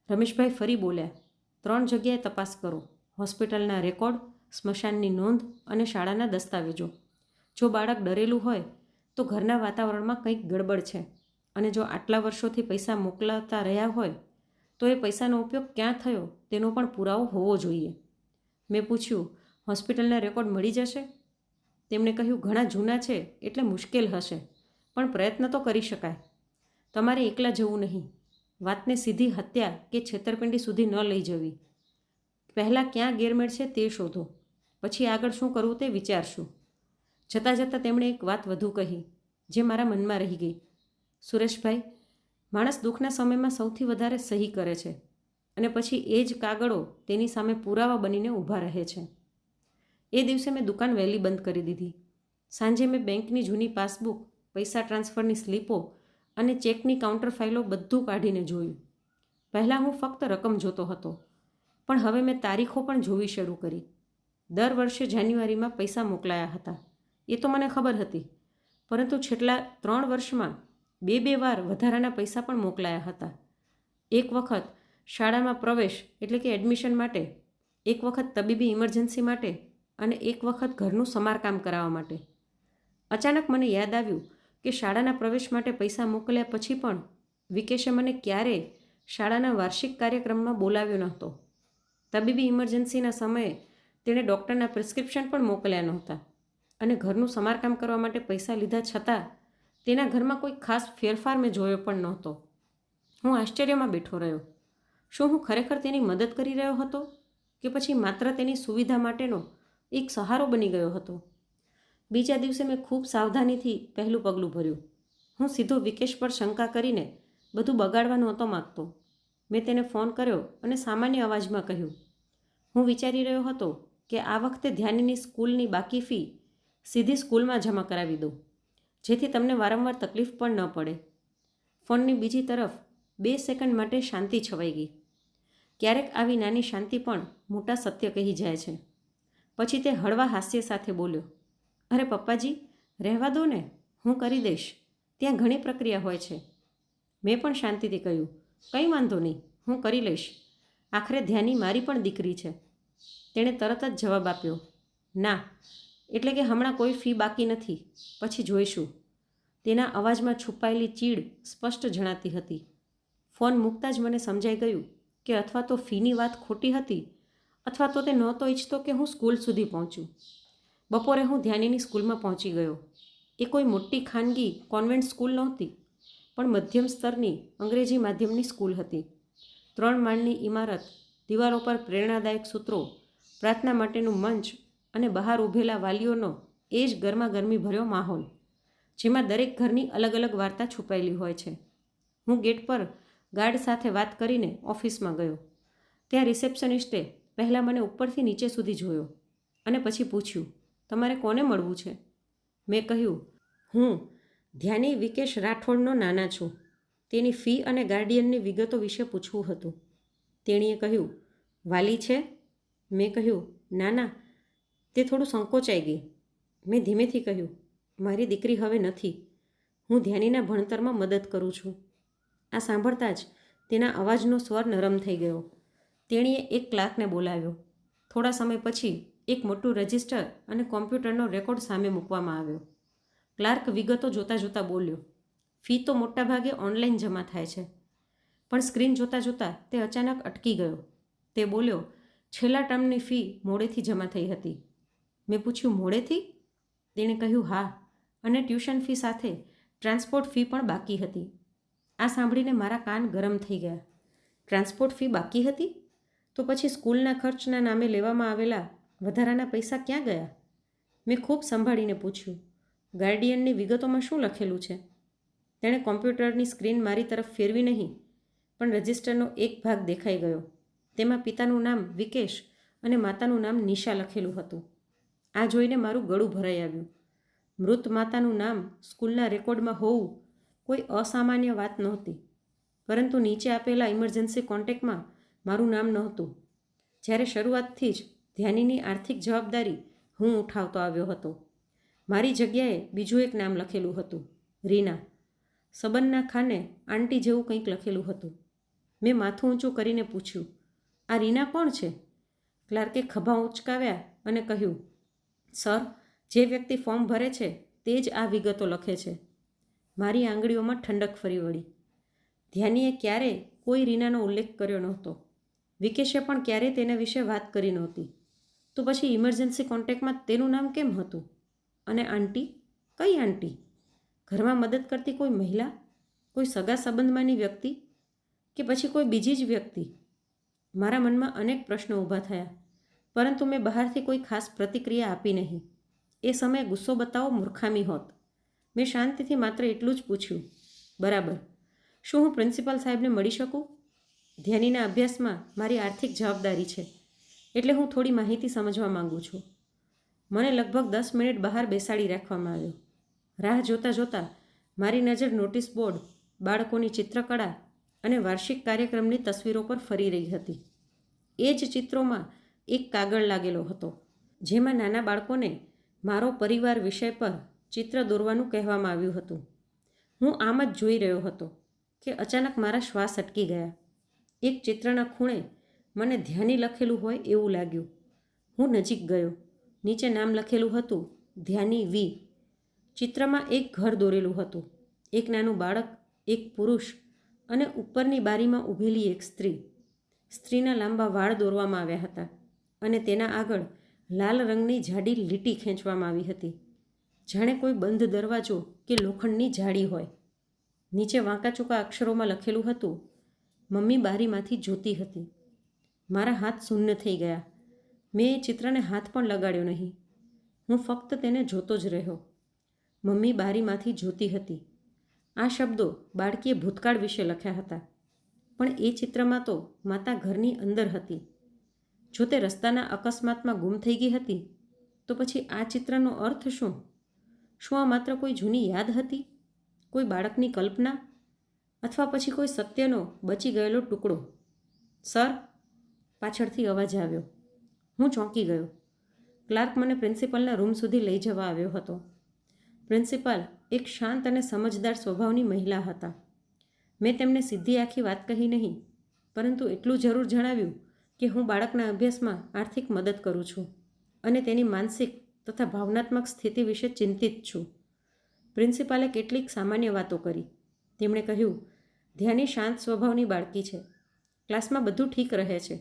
રમેશભાઈ ફરી બોલ્યા: 3 જગ્યાએ તપાસ કરો, હોસ્પિટલના રેકોર્ડ, સ્મશાનની નોંધ અને શાળાના દસ્તાવેજો. જો બાળક ડરેલું હોય તો ઘરના વાતાવરણમાં કંઈક ગડબડ છે, અને જો આટલા વર્ષોથી પૈસા મોકલાતા રહ્યા હોય તો એ પૈસાનો ઉપયોગ ક્યાં થયો તેનો પણ પુરાવો હોવો જોઈએ. મેં પૂછ્યું: હોસ્પિટલના રેકોર્ડ મળી જશે? તેમણે કહ્યું: ઘણા જૂના છે એટલે મુશ્કેલ હશે, પણ પ્રયત્ન તો કરી શકાય. તમારે એકલા જવું નહીં. વાતને સીધી હત્યા કે છેતરપિંડી સુધી ન લઈ જવી. પહેલાં ક્યાં ગેરમેળ છે તે શોધો, પછી આગળ શું કરવું તે વિચારશું. જતાં જતાં તેમણે એક વાત વધુ કહી, જે મારા મનમાં રહી ગઈ: સુરેશભાઈ, માણસ દુઃખના સમયમાં સૌથી વધારે સહી કરે છે, અને પછી એ જ કાગળો તેની સામે પુરાવા બનીને ઊભા રહે છે. એ દિવસે મેં દુકાન વહેલી બંધ કરી દીધી. સાંજે મેં બેંકની જૂની પાસબુક, પૈસા ટ્રાન્સફરની સ્લીપો અને ચેકની કાઉન્ટર ફાઇલો બધું કાઢીને જોયું. પહેલાં હું ફક્ત રકમ જોતો હતો, પણ હવે મેં તારીખો પણ જોવી શરૂ કરી. દર વર્ષે જાન્યુઆરીમાં પૈસા મોકલાયા હતા એ તો મને ખબર હતી, પરંતુ છેલ્લા 3 વર્ષમાં બે વાર વધારાના પૈસા પણ મોકલાયા હતા. એક વખત શાળામાં પ્રવેશ એટલે કે એડમિશન માટે, એક વખત તબીબી ઇમરજન્સી માટે અને એક વખત ઘરનું સમારકામ કરાવવા માટે. અચાનક મને યાદ આવ્યું કે શાળાના પ્રવેશ માટે પૈસા મોકલ્યા પછી પણ વિકેશે મને ક્યારેય શાળાના વાર્ષિક કાર્યક્રમમાં બોલાવ્યો નહોતો. તબીબી ઇમરજન્સીના સમયે તેણે ડૉક્ટરના પ્રિસ્ક્રિપ્શન પણ મોકલ્યા નહોતા અને ઘરનું સમારકામ કરવા માટે પૈસા લીધા છતાં તેના ઘરમાં કોઈ ખાસ ફેરફાર મેં જોયો પણ નહોતો. હું આશ્ચર્યમાં બેઠો રહ્યો. શું હું ખરેખર તેની મદદ કરી રહ્યો હતો કે પછી માત્ર તેની સુવિધા માટેનો એક સહારો બની ગયો હતો? બીજા દિવસે મેં ખૂબ સાવધાનીથી પહેલું પગલું ભર્યું. હું સીધો વિકેશ પર શંકા કરીને બધું બગાડવા નહોતો માગતો. મેં તેને ફોન કર્યો અને સામાન્ય અવાજમાં કહ્યું, હું વિચારી રહ્યો હતો કે આ વખતે ધ્યાનીની સ્કૂલની બાકી ફી સીધી સ્કૂલમાં જમા કરાવી દઉં, જેથી તમને વારંવાર તકલીફ પણ ન પડે. ફોનની બીજી તરફ 2 સેકન્ડ માટે શાંતિ છવાઈ ગઈ. ક્યારેક આવી નાની શાંતિ પણ મોટા સત્ય કહી જાય છે. પછી તે હળવા હાસ્ય સાથે બોલ્યો, અરે પપ્પાજી, રહેવા દો ને, હું કરી દઈશ. ત્યાં ઘણી પ્રક્રિયા હોય છે. મેં પણ શાંતિથી કહ્યું, કંઈ વાંધો નહીં, હું કરી લઈશ. આખરે ધ્યાની મારી પણ દીકરી છે. તેણે તરત જ જવાબ આપ્યો, ના, એટલે કે હમણાં કોઈ ફી બાકી નથી, પછી જોઈશું. તેના અવાજમાં છુપાયેલી ચીડ સ્પષ્ટ જણાતી હતી. ફોન મૂકતાં જ મને સમજાઈ ગયું કે અથવા તો ફીની વાત ખોટી હતી અથવા તો તે નહોતો ઈચ્છતો કે હું સ્કૂલ સુધી પહોંચું. બપોરે હું ધ્યાનીની સ્કૂલમાં પહોંચી ગયો. એ કોઈ મોટી ખાનગી કોન્વેન્ટ સ્કૂલ નહોતી, પણ મધ્યમ સ્તરની અંગ્રેજી માધ્યમની સ્કૂલ હતી. 3 માળની ઇમારત, દિવાલો પર પ્રેરણાદાયક સૂત્રો, પ્રાર્થના માટેનું મંચ અને બહાર ઊભેલા વાલીઓનો એ જ ગરમાગરમી ભર્યો માહોલ, જેમાં દરેક ઘરની અલગ અલગ વાર્તા છુપાયેલી હોય છે. હું ગેટ પર ગાર્ડ સાથે વાત કરીને ઓફિસમાં ગયો. ત્યાં રિસેપ્શનિસ્ટે પહેલાં મને ઉપરથી નીચે સુધી જોયો અને પછી પૂછ્યું, તમારે કોને મળવું છે? મેં કહ્યું, હું ધ્યાની વિકેશ રાઠોડનો નાના છું. તેની ફી અને ગાર્ડિયનની વિગતો વિશે પૂછવું હતું. તેણીએ કહ્યું, વાલી છે? મેં કહ્યું, ના ના. તે થોડું સંકોચાઈ ગઈ. મેં ધીમેથી કહ્યું, મારી દીકરી હવે નથી. હું ધ્યાનીના ભણતરમાં મદદ કરું છું. આ સાંભળતા જ તેના અવાજનો સ્વર નરમ થઈ ગયો. તેણીએ એક ક્લાર્કને બોલાવ્યો. થોડા સમય પછી એક મોટું રજિસ્ટર અને કોમ્પ્યુટરનો રેકોર્ડ સામે મૂકવામાં આવ્યો. ક્લાર્ક વિગતો જોતાં જોતાં બોલ્યો, ફી તો મોટાભાગે ઓનલાઈન જમા થાય છે. પણ સ્ક્રીન જોતાં જોતાં તે અચાનક અટકી ગયો. તે બોલ્યો, છેલ્લા ટર્મની ફી મોડેથી જમા થઈ હતી. મેં પૂછ્યું, મોડેથી? તેણે કહ્યું, હા, અને ટ્યુશન ફી સાથે ટ્રાન્સપોર્ટ ફી પણ બાકી હતી. આ સાંભળીને મારા કાન ગરમ થઈ ગયા. ટ્રાન્સપોર્ટ ફી બાકી હતી? તો પછી સ્કૂલના ખર્ચના નામે લેવામાં આવેલા વધારાના પૈસા ક્યાં ગયા? મેં ખૂબ સંભાળીને પૂછ્યું, ગાર્ડિયનની વિગતોમાં શું લખેલું છે? તેણે કોમ્પ્યુટરની સ્ક્રીન મારી તરફ ફેરવી નહીં, પણ રજિસ્ટરનો એક ભાગ દેખાઈ ગયો. તેમાં પિતાનું નામ વિકેશ અને માતાનું નામ નિશા લખેલું હતું. આ જોઈને મારું ગળું ભરાઈ આવ્યું. મૃત માતાનું નામ સ્કૂલના રેકોર્ડમાં હોવું કોઈ અસામાન્ય વાત નહોતી, પરંતુ નીચે આપેલા ઇમરજન્સી કોન્ટેક્ટમાં મારું નામ નહોતું. જ્યારે શરૂઆતથી જ ધ્યાનીની આર્થિક જવાબદારી હું ઉઠાવતો આવ્યો હતો. મારી જગ્યાએ બીજું એક નામ લખેલું હતું, રીના. સંબંધના ખાને આંટી જેવું કંઈક લખેલું હતું. મેં માથું ઊંચું કરીને પૂછ્યું, આ રીના કોણ છે? ક્લાર્કે ખભા ઉંચકાવ્યા અને કહ્યું, સર, જે વ્યક્તિ ફોર્મ ભરે છે તે જ આ વિગતો લખે છે. મારી આંગળીઓમાં ઠંડક ફરી વળી. ધ્યાનીએ ક્યારેય કોઈ રીનાનો ઉલ્લેખ કર્યો નહોતો. વિકેશે પણ ક્યારેય તેના વિશે વાત કરી નહોતી. તો પછી ઇમરજન્સી કોન્ટેક્ટમાં તેનું નામ કેમ હતું? અને આંટી? કઈ આંટી? ઘરમાં મદદ કરતી કોઈ મહિલા? કોઈ સગા સંબંધમાંની વ્યક્તિ? કે પછી કોઈ બીજી જ વ્યક્તિ? મારા મનમાં અનેક પ્રશ્નો ઊભા થયા, પરંતુ મેં બહારથી કોઈ ખાસ પ્રતિક્રિયા આપી નહીં. એ સમયે ગુસ્સો બતાવો મૂર્ખામી હોત. મેં શાંતિથી માત્ર એટલું જ પૂછ્યું, બરાબર, શું હું પ્રિન્સિપાલ સાહેબને મળી શકું? ધ્યાનીના અભ્યાસમાં મારી આર્થિક જવાબદારી છે, એટલે હું થોડી માહિતી સમજવા માંગુ છું. મને લગભગ 10 મિનિટ બહાર બેસાડી રાખવામાં આવ્યો. રાહ જોતાં જોતાં મારી નજર નોટિસ બોર્ડ, બાળકોની ચિત્રકળા અને વાર્ષિક કાર્યક્રમની તસવીરો પર ફરી રહી હતી. એ જ ચિત્રોમાં એક કાગળ લાગેલો હતો, જેમાં નાના બાળકોને મારો પરિવાર વિષય પર ચિત્ર દોરવાનું કહેવામાં આવ્યું હતું. હું આમ જ જોઈ રહ્યો હતો કે અચાનક મારા શ્વાસ અટકી ગયા. એક ચિત્રના ખૂણે મને ધ્યાની લખેલું હોય એવું લાગ્યું. હું નજીક ગયો. નીચે નામ લખેલું હતું ધ્યાની વી. ચિત્રમાં એક ઘર દોરેલું હતું, એક નાનું બાળક, એક પુરુષ અને ઉપરની બારીમાં ઊભેલી એક સ્ત્રી. સ્ત્રીના લાંબા વાળ દોરવામાં આવ્યા હતા અને તેના આગળ લાલ રંગની જાડી લીટી ખેંચવામાં આવી હતી, જાણે કોઈ બંધ દરવાજો કે લોખંડની જાળી હોય. નીચે વાંકાચૂકા અક્ષરોમાં લખેલું હતું, મમ્મી બારીમાંથી જોતી હતી. મારા હાથ શૂન્ય થઈ ગયા. મેં એ ચિત્રને હાથ પણ લગાડ્યો નહીં. હું ફક્ત તેને જોતો જ રહ્યો. મમ્મી બારીમાંથી જોતી હતી. આ શબ્દો બાળકીએ ભૂતકાળ વિશે લખ્યા હતા, પણ એ ચિત્રમાં તો માતા ઘરની અંદર હતી. જો તે રસ્તાના અકસ્માતમાં ગુમ થઈ ગઈ હતી, તો પછી આ ચિત્રનો અર્થ શું? શું આ માત્ર કોઈ જૂની યાદ હતી, કોઈ બાળકની કલ્પના, અથવા પછી કોઈ સત્યનો બચી ગયેલો ટુકડો? સર, પાછળથી અવાજ આવ્યો. હું ચોંકી ગયો. ક્લાર્ક મને પ્રિન્સિપલના રૂમ સુધી લઈ જવા આવ્યો હતો. પ્રિન્સિપાલ એક શાંત અને સમજદાર સ્વભાવની મહિલા હતા. મેં તેમને સીધી આખી વાત કહી નહીં, પરંતુ એટલું જરૂર જણાવ્યું કે હું બાળકના અભ્યાસમાં આર્થિક મદદ કરું છું અને તેની માનસિક તથા ભાવનાત્મક સ્થિતિ વિશે ચિંતિત છું. પ્રિન્સિપાલે કેટલીક સામાન્ય વાતો કરી. તેમણે કહ્યું, ધ્યાની શાંત સ્વભાવની બાળકી છે. ક્લાસમાં બધું ઠીક રહે છે,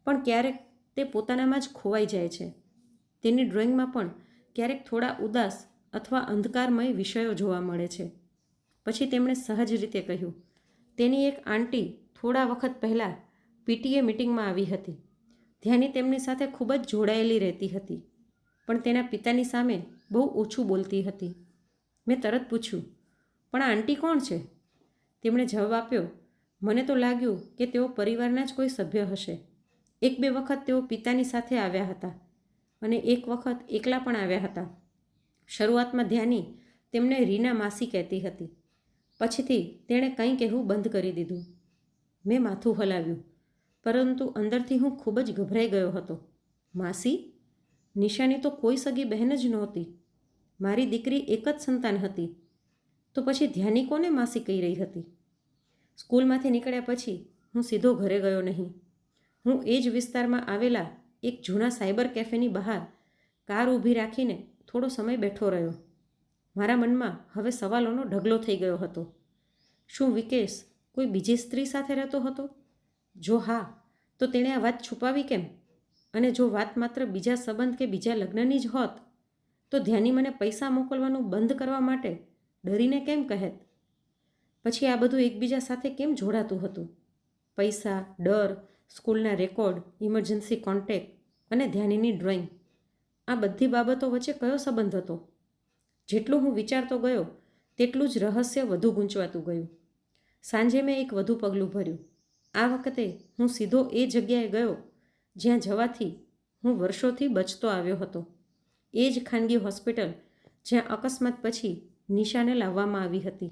પણ ક્યારેક તે પોતાનામાં જ ખોવાઈ જાય છે. તેની ડ્રોઈંગમાં પણ ક્યારેક થોડા ઉદાસ અથવા અંધકારમય વિષયો જોવા મળે છે. પછી તેમણે સહજ રીતે કહ્યું, તેની એક આંટી થોડા વખત પહેલાં પીટીએ મિટિંગમાં આવી હતી. ધ્યાની તેમની સાથે ખૂબ જ જોડાયેલી રહેતી હતી, પણ તેના પિતાની સામે બહુ ઓછું બોલતી હતી. મેં તરત પૂછ્યું, પણ આ આંટી કોણ છે? તેમણે જવાબ આપ્યો, મને તો લાગ્યું કે તેઓ પરિવારના જ કોઈ સભ્ય હશે. એક બે વખત તેઓ પિતાની સાથે આવ્યા હતા અને એક વખત એકલા પણ આવ્યા હતા. શરૂઆતમાં ધ્યાની તેમને રીના માસી કહેતી હતી. પછીથી તેણે કંઈ કહેવું બંધ કરી દીધું. મેં માથું હલાવ્યું, પરંતુ અંદરથી હું ખૂબ જ ગભરાઈ ગયો હતો. માસી? નિશાની તો કોઈ સગી બહેન જ નહોતી. મારી દીકરી એક જ સંતાન હતી, તો પછી ધ્યાની કોને માસી કહી રહી હતી? સ્કૂલમાંથી નીકળ્યા પછી હું સીધો ઘરે ગયો નહીં. હું એ જ વિસ્તારમાં આવેલા એક જૂના સાયબર કેફેની બહાર કાર ઊભી રાખીને થોડો સમય બેઠો રહ્યો. મારા મનમાં હવે સવાલોનો ઢગલો થઈ ગયો હતો. શું વિકેશ કોઈ બીજી સ્ત્રી સાથે રહેતો હતો? જો હા, તો તેણે આ વાત છુપાવી કેમ? અને જો વાત માત્ર બીજા સંબંધ કે બીજા લગ્નની જ હોત, તો ધ્યાની મને પૈસા મોકલવાનું બંધ કરવા માટે ડરીને કેમ કહેત? પછી આ બધું એકબીજા સાથે કેમ જોડાતું હતું? પૈસા, ડર, સ્કૂલના રેકોર્ડ, ઇમરજન્સી કોન્ટેક્ટ અને ધ્યાનીની ડ્રોઈંગ, આ બધી બાબતો વચ્ચે કયો સંબંધ હતો? જેટલું હું વિચારતો ગયો તેટલું જ રહસ્ય વધુ ગૂંચવાતું ગયું. સાંજે મેં એક વધુ પગલું ભર્યું. આ વખતે હું સીધો એ જગ્યાએ ગયો જ્યાં જવાથી હું વર્ષોથી બચતો આવ્યો હતો. એ જ ખાનગી હોસ્પિટલ જ્યાં અકસ્માત પછી નિશાને લાવવામાં આવી હતી.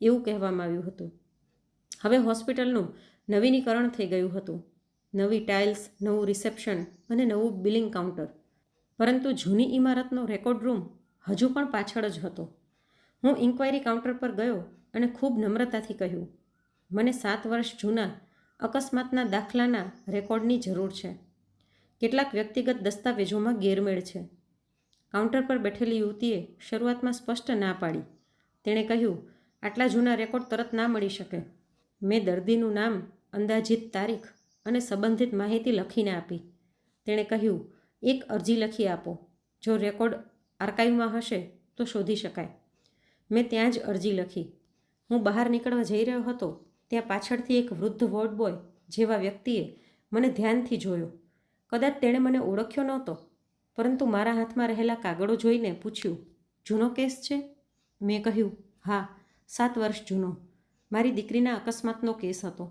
એવું કહેવામાં આવ્યું હતું. હવે હોસ્પિટલનું નવીનીકરણ થઈ ગયું હતું. નવી ટાઇલ્સ, નવું રિસેપ્શન અને નવું બિલિંગ કાઉન્ટર. પરંતુ જૂની ઇમારતનો રેકોર્ડ રૂમ હજુ પણ પાછળ જ હતો. હું ઇન્ક્વાયરી કાઉન્ટર પર ગયો અને ખૂબ નમ્રતાથી કહ્યું, મને 7 વર્ષ જૂના અકસ્માતના દાખલાના રેકોર્ડની જરૂર છે. કેટલાક વ્યક્તિગત દસ્તાવેજોમાં ગેરમેળ છે. કાઉન્ટર પર બેઠેલી યુવતીએ શરૂઆતમાં સ્પષ્ટ ના પાડી. તેણે કહ્યું, આટલા જૂના રેકોર્ડ તરત ના મળી શકે. મેં દર્દીનું નામ, અંદાજિત તારીખ અને સંબંધિત માહિતી લખીને આપી. તેણે કહ્યું, એક અરજી લખી આપો. જો રેકોર્ડ આર્કાઇવમાં હશે તો શોધી શકાય. મેં ત્યાં જ અરજી લખી. હું બહાર નીકળવા જઈ રહ્યો હતો ત્યાં પાછળથી એક વૃદ્ધ વોર્ડ બોય જેવા વ્યક્તિએ મને ધ્યાનથી જોયો. કદાચ તેણે મને ઓળખ્યો નહોતો, પરંતુ મારા હાથમાં રહેલા કાગળો જોઈને પૂછ્યું, જૂનો કેસ છે? મેં કહ્યું, હા, 7 વર્ષ જૂનો. મારી દીકરીના અકસ્માતનો કેસ હતો.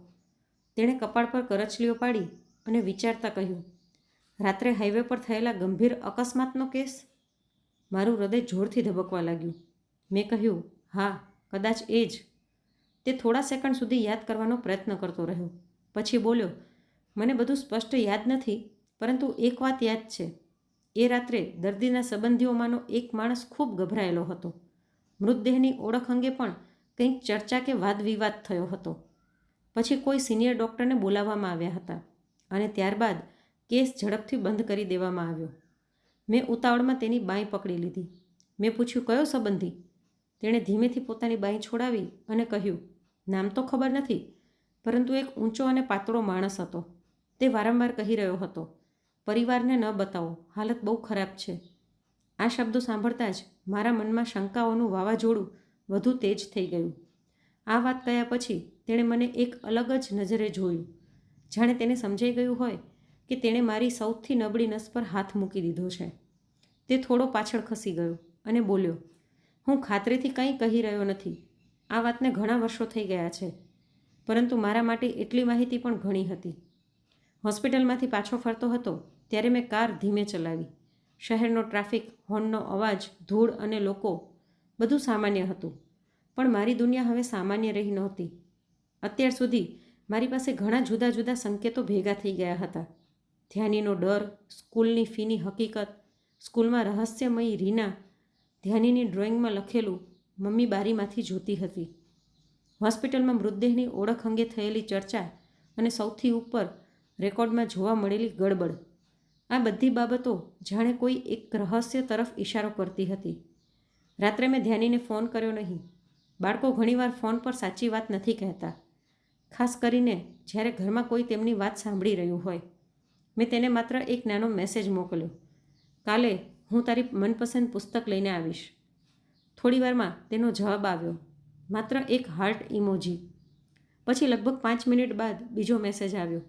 તેણે કપાળ પર કરચલીઓ પાડી અને વિચારતા કહ્યું, રાત્રે હાઈવે પર થયેલા ગંભીર અકસ્માતનો કેસ? મારું હૃદય જોરથી ધબકવા લાગ્યું. મેં કહ્યું, હા, કદાચ એ જ. તે થોડા સેકન્ડ સુધી યાદ કરવાનો પ્રયત્ન કરતો રહ્યો. પછી બોલ્યો, મને બધું સ્પષ્ટ યાદ નથી, પરંતુ એક વાત યાદ છે. એ રાત્રે દર્દીના સંબંધીઓમાંનો એક માણસ ખૂબ ગભરાયેલો હતો. મૃતદેહની ઓળખ અંગે પણ કંઈક ચર્ચા કે વાદવિવાદ થયો હતો. પછી કોઈ સિનિયર ડૉક્ટરને બોલાવવામાં આવ્યા હતા અને ત્યારબાદ કેસ ઝડપથી બંધ કરી દેવામાં આવ્યો. મેં ઉતાવળમાં તેની બાંય પકડી લીધી. મેં પૂછ્યું, કયો સંબંધી? તેણે ધીમેથી પોતાની બાંય છોડાવી અને કહ્યું, નામ તો ખબર નથી, પરંતુ એક ઊંચો અને પાતળો માણસ હતો. તે વારંવાર કહી રહ્યો હતો, પરિવારને ન બતાવો, હાલત બહુ ખરાબ છે. આ શબ્દો સાંભળતા જ મારા મનમાં શંકાઓનું વાવાઝોડું વધુ તેજ થઈ ગયું. આ વાત કહ્યા પછી તેણે મને એક અલગ જ નજરે જોયું, જાણે તેને સમજાઈ ગયું હોય કે તેણે મારી સૌથી નબળી નસ પર હાથ મૂકી દીધો છે. તે થોડો પાછળ ખસી ગયો અને બોલ્યો, હું ખાતરીથી કંઈ કહી રહ્યો નથી. આ વાતને ઘણા વર્ષો થઈ ગયા છે, પરંતુ મારા માટે એટલી માહિતી પણ ઘણી હતી. હોસ્પિટલમાંથી પાછો ફરતો હતો ત્યારે મેં કાર ધીમે ચલાવી. શહેરનો ટ્રાફિક, હોર્નનો અવાજ, ધૂળ અને લોકો, બધું સામાન્ય હતું. પણ મારી દુનિયા હવે સામાન્ય રહી નહોતી. અત્યાર સુધી મારી પાસે ઘણા જુદા જુદા સંકેતો ભેગા થઈ ગયા હતા. ધ્યાનીનો ડર, સ્કૂલની ફીની હકીકત, સ્કૂલમાં રહસ્યમયી રીના, ધ્યાનીની ડ્રોઈંગમાં લખેલું, મમ્મી બારીમાંથી જોતી હતી, હોસ્પિટલમાં મૃતદેહની ઓળખ અંગે થયેલી ચર્ચા અને સૌથી ઉપર રેકોર્ડમાં જોવા મળેલી ગડબડ. આ બધી બાબતો જાણે કોઈ એક રહસ્ય તરફ ઇશારો કરતી હતી. રાત્રે મેં ધ્યાનીને ફોન કર્યો નહીં. બાળકો ઘણીવાર ફોન પર સાચી વાત નથી કહેતા, ખાસ કરીને જ્યારે ઘરમાં કોઈ તેમની વાત સાંભળી રહ્યું હોય. મેં તેને માત્ર એક નાનો મેસેજ મોકલ્યો, કાલે હું તારી મનપસંદ પુસ્તક લઈને આવીશ. થોડીવારમાં તેનો જવાબ આવ્યો, માત્ર એક હાર્ટ ઇમોજી. પછી લગભગ 5 મિનિટ બાદ બીજો મેસેજ આવ્યો,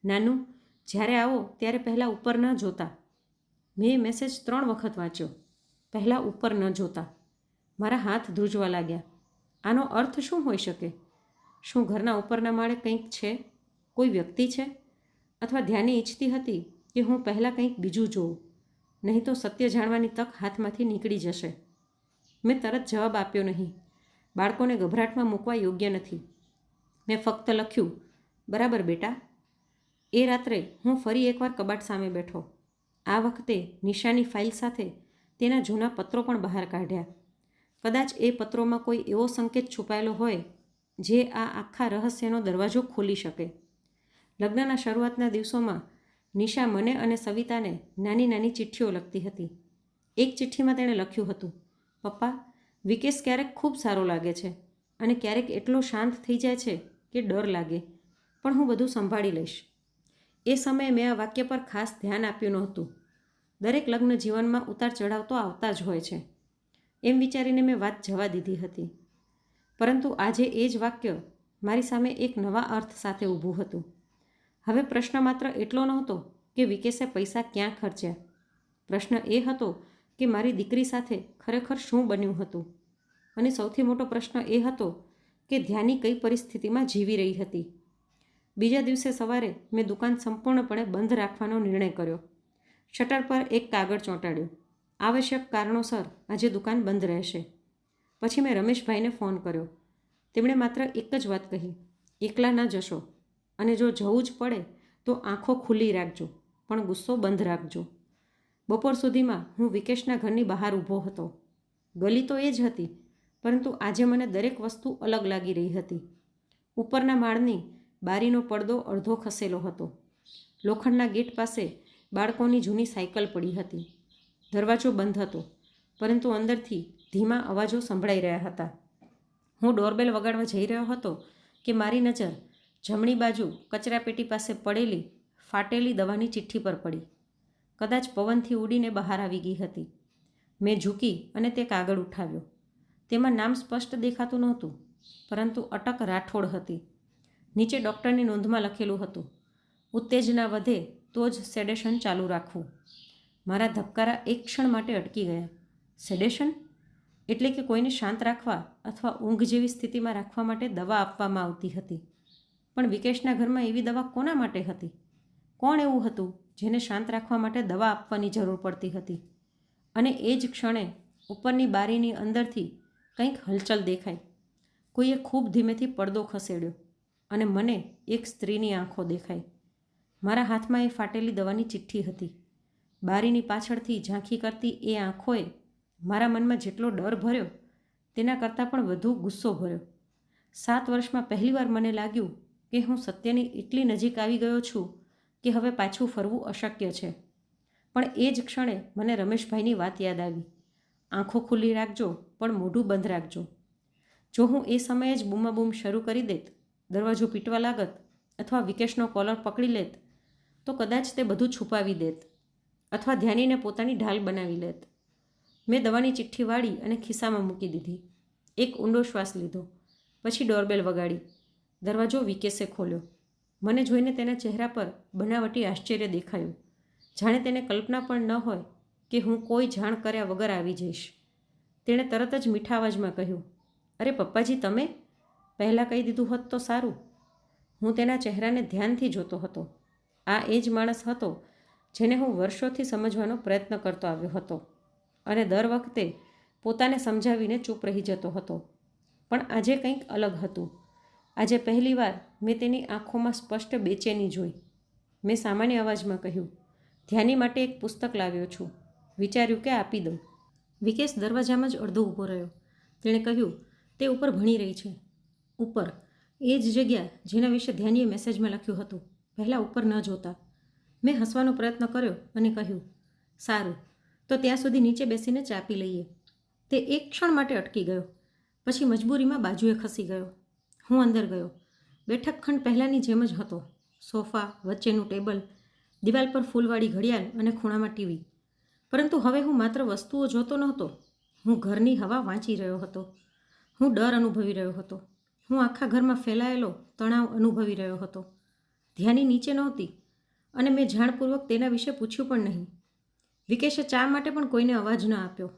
નાનું, જ્યારે આવો ત્યારે પહેલાં ઉપર ન જોતા. મેં એ મેસેજ 3 વખત વાંચ્યો, પહેલાં ઉપર ન જોતા. મારા હાથ ધ્રુજવા લાગ્યા. આનો અર્થ શું હોઈ શકે? શું ઘરના ઉપરના માળે કંઈક છે, કોઈ વ્યક્તિ છે? અથવા ધ્યાની ઈચ્છતી હતી કે હું પહેલાં કંઈક બીજું જોઉં, નહીં તો સત્ય જાણવાની તક હાથમાંથી નીકળી જશે. મેં તરત જવાબ આપ્યો નહીં. બાળકોને ગભરાટમાં મૂકવા યોગ્ય નથી. મેં ફક્ત લખ્યું, બરાબર બેટા. એ રાત્રે હું ફરી એકવાર કબાટ સામે બેઠો. આ વખતે નિશાની ફાઇલ સાથે તેના જૂના પત્રો પણ બહાર કાઢ્યા. કદાચ એ પત્રોમાં કોઈ એવો સંકેત છુપાયેલો હોય જે આ આખા રહસ્યનો દરવાજો ખોલી શકે. લગ્નના શરૂઆતના દિવસોમાં નિશા મને અને સવિતાને નાની નાની ચિઠ્ઠીઓ લખતી હતી. એક ચિઠ્ઠીમાં તેણે લખ્યું હતું, પપ્પા, વિકેશ ક્યારેક ખૂબ સારો લાગે છે અને ક્યારેક એટલો શાંત થઈ જાય છે કે ડર લાગે, પણ હું બધું સંભાળી લઈશ. એ સમયે મેં આ વાક્ય પર ખાસ ધ્યાન આપ્યું નહોતું. દરેક લગ્ન જીવનમાં ઉતાર ચઢાવ તો આવતા જ હોય છે, એમ વિચારીને મેં વાત જવા દીધી હતી. પરંતુ આજે એ જ વાક્ય મારી સામે એક નવા અર્થ સાથે ઊભું હતું. હવે પ્રશ્ન માત્ર એટલો નહોતો કે વિકેશે પૈસા ક્યાં ખર્ચ્યા. પ્રશ્ન એ હતો કે મારી દીકરી સાથે ખરેખર શું બન્યું હતું. અને સૌથી મોટો પ્રશ્ન એ હતો કે ધ્યાની કઈ પરિસ્થિતિમાં જીવી રહી હતી. બીજા દિવસે સવારે મેં દુકાન સંપૂર્ણપણે બંધ રાખવાનો નિર્ણય કર્યો. શટર પર એક કાગળ ચોંટાડ્યો, આવશ્યક કારણોસર આજે દુકાન બંધ રહેશે. પછી મેં રમેશભાઈને ફોન કર્યો. તેમણે માત્ર એક જ વાત કહી, એકલા ન જશો અને જો જવું જ પડે તો આંખો ખુલ્લી રાખજો, પણ ગુસ્સો બંધ રાખજો. બપોર સુધીમાં હું વિકેશના ઘરની બહાર ઊભો હતો. ગલી તો એ જ હતી, પરંતુ આજે મને દરેક વસ્તુ અલગ લાગી રહી હતી. ઉપરના માળની બારીનો પડદો અડધો ખસેલો હતો. લોખંડના ગેટ પાસે બાળકોની જૂની સાયકલ પડી હતી. દરવાજો બંધ હતો, પરંતુ અંદરથી ધીમા અવાજો સંભળાઈ રહ્યા હતા. હું ડોરબેલ વગાડવા જઈ રહ્યો હતો કે મારી નજર જમણી બાજુ કચરાપેટી પાસે પડેલી ફાટેલી દવાની ચિઠ્ઠી પર પડી. કદાચ પવનથી ઉડીને બહાર આવી ગઈ હતી. મેં ઝૂકી અને તે કાગળ ઉઠાવ્યો. તેમાં નામ સ્પષ્ટ દેખાતું નહોતું, પરંતુ અટક રાઠોડ હતી. નીચે ડૉક્ટરની નોંધમાં લખેલું હતું, ઉત્તેજના વધે તો જ સેડેશન ચાલુ રાખવું. મારા ધબકારા એક ક્ષણ માટે અટકી ગયા. સેડેશન એટલે કે કોઈને શાંત રાખવા અથવા ઊંઘ જેવી સ્થિતિમાં રાખવા માટે દવા આપવામાં આવતી હતી. પણ વિકેશના ઘરમાં એવી દવા કોના માટે હતી? કોણ એવું હતું જેને શાંત રાખવા માટે દવા આપવાની જરૂર પડતી હતી? અને એ જ ક્ષણે ઉપરની બારીની અંદરથી કંઈક હલચલ દેખાઈ. કોઈએ ખૂબ ધીમેથી પડદો ખસેડ્યો અને મને એક સ્ત્રીની આંખો દેખાઈ. મારા હાથમાં એ ફાટેલી દવાની ચિઠ્ઠી હતી. બારીની પાછળથી ઝાંખી કરતી એ આંખોએ મારા મનમાં જેટલો ડર ભર્યો તેના કરતાં પણ વધુ ગુસ્સો ભર્યો. 7 વર્ષમાં પહેલીવાર મને લાગ્યું કે હું સત્યની એટલી નજીક આવી ગયો છું કે હવે પાછું ફરવું અશક્ય છે. પણ એ જ ક્ષણે મને રમેશભાઈની વાત યાદ આવી. આંખો ખુલ્લી રાખજો પણ મોઢું બંધ રાખજો. જો હું એ સમયે જ બૂમાબૂમ શરૂ કરી દેત, દરવાજો પીટવા લાગત અથવા વિકેશનો કોલર પકડી લેત તો કદાચ તે બધું છુપાવી દેત અથવા ધ્યાનીને પોતાની ઢાલ બનાવી લેત. મેં દવાની ચિઠ્ઠી વાળી અને ખિસ્સામાં મૂકી દીધી. એક ઊંડો શ્વાસ લીધો. પછી ડોરબેલ વગાડી. દરવાજો વિકેશે ખોલ્યો. મને જોઈને તેના ચહેરા પર બનાવટી આશ્ચર્ય દેખાયું, જાણે તેને કલ્પના પણ ન હોય કે હું કોઈ જાણ કર્યા વગર આવી જઈશ. તેણે તરત જ મીઠા અવાજમાં કહ્યું, અરે પપ્પાજી, તમે પહેલાં કહી દીધું હોત તો સારું. હું તેના ચહેરાને ધ્યાનથી જોતો હતો. આ એ જ માણસ હતો જેને હું વર્ષોથી સમજવાનો પ્રયત્ન કરતો આવ્યો હતો અને દર વખતે પોતાને સમજાવીને ચૂપ રહી જતો હતો. પણ આજે કંઈક અલગ હતું. આજે પહેલીવાર મેં તેની આંખોમાં સ્પષ્ટ બેચેની જોઈ. મેં સામાન્ય અવાજમાં કહ્યું, ધ્યાની માટે એક પુસ્તક લાવ્યો છું, વિચાર્યું કે આપી દઉં. વિકેશ દરવાજામાં જ અડધો ઊભો રહ્યો. તેણે કહ્યું, તે ઉપર ભણી રહી છે. ઉપર, એ જ જગ્યા જેના વિશે ધ્યાનીએ મેસેજમાં લખ્યું હતું. પહેલાં ઉપર ન જોતા. મેં હસવાનો પ્રયત્ન કર્યો અને કહ્યું, સારું, તો ત્યાં સુધી નીચે બેસીને ચા પી લઈએ. તે એક ક્ષણ માટે અટકી ગયો. પછી મજબૂરીમાં બાજુએ ખસી ગયો. હું અંદર ગયો. બેઠક ખંડ પહેલાંની જેમ જ હતો. સોફા, વચ્ચેનું ટેબલ, દિવાલ પર ફૂલવાળી ઘડિયાળ અને ખૂણામાં ટીવી. પરંતુ હવે હું માત્ર વસ્તુઓ જોતો નહોતો. હું ઘરની હવા વાંચી રહ્યો હતો. હું ડર અનુભવી રહ્યો હતો. હું આખા ઘરમાં ફેલાયેલો તણાવ અનુભવી રહ્યો હતો. ધ્યાની નીચે નહોતી અને મેં જાણપૂર્વક તેના વિશે પૂછ્યું પણ નહીં. વિકેશે ચા માટે પણ કોઈને અવાજ ન આપ્યો.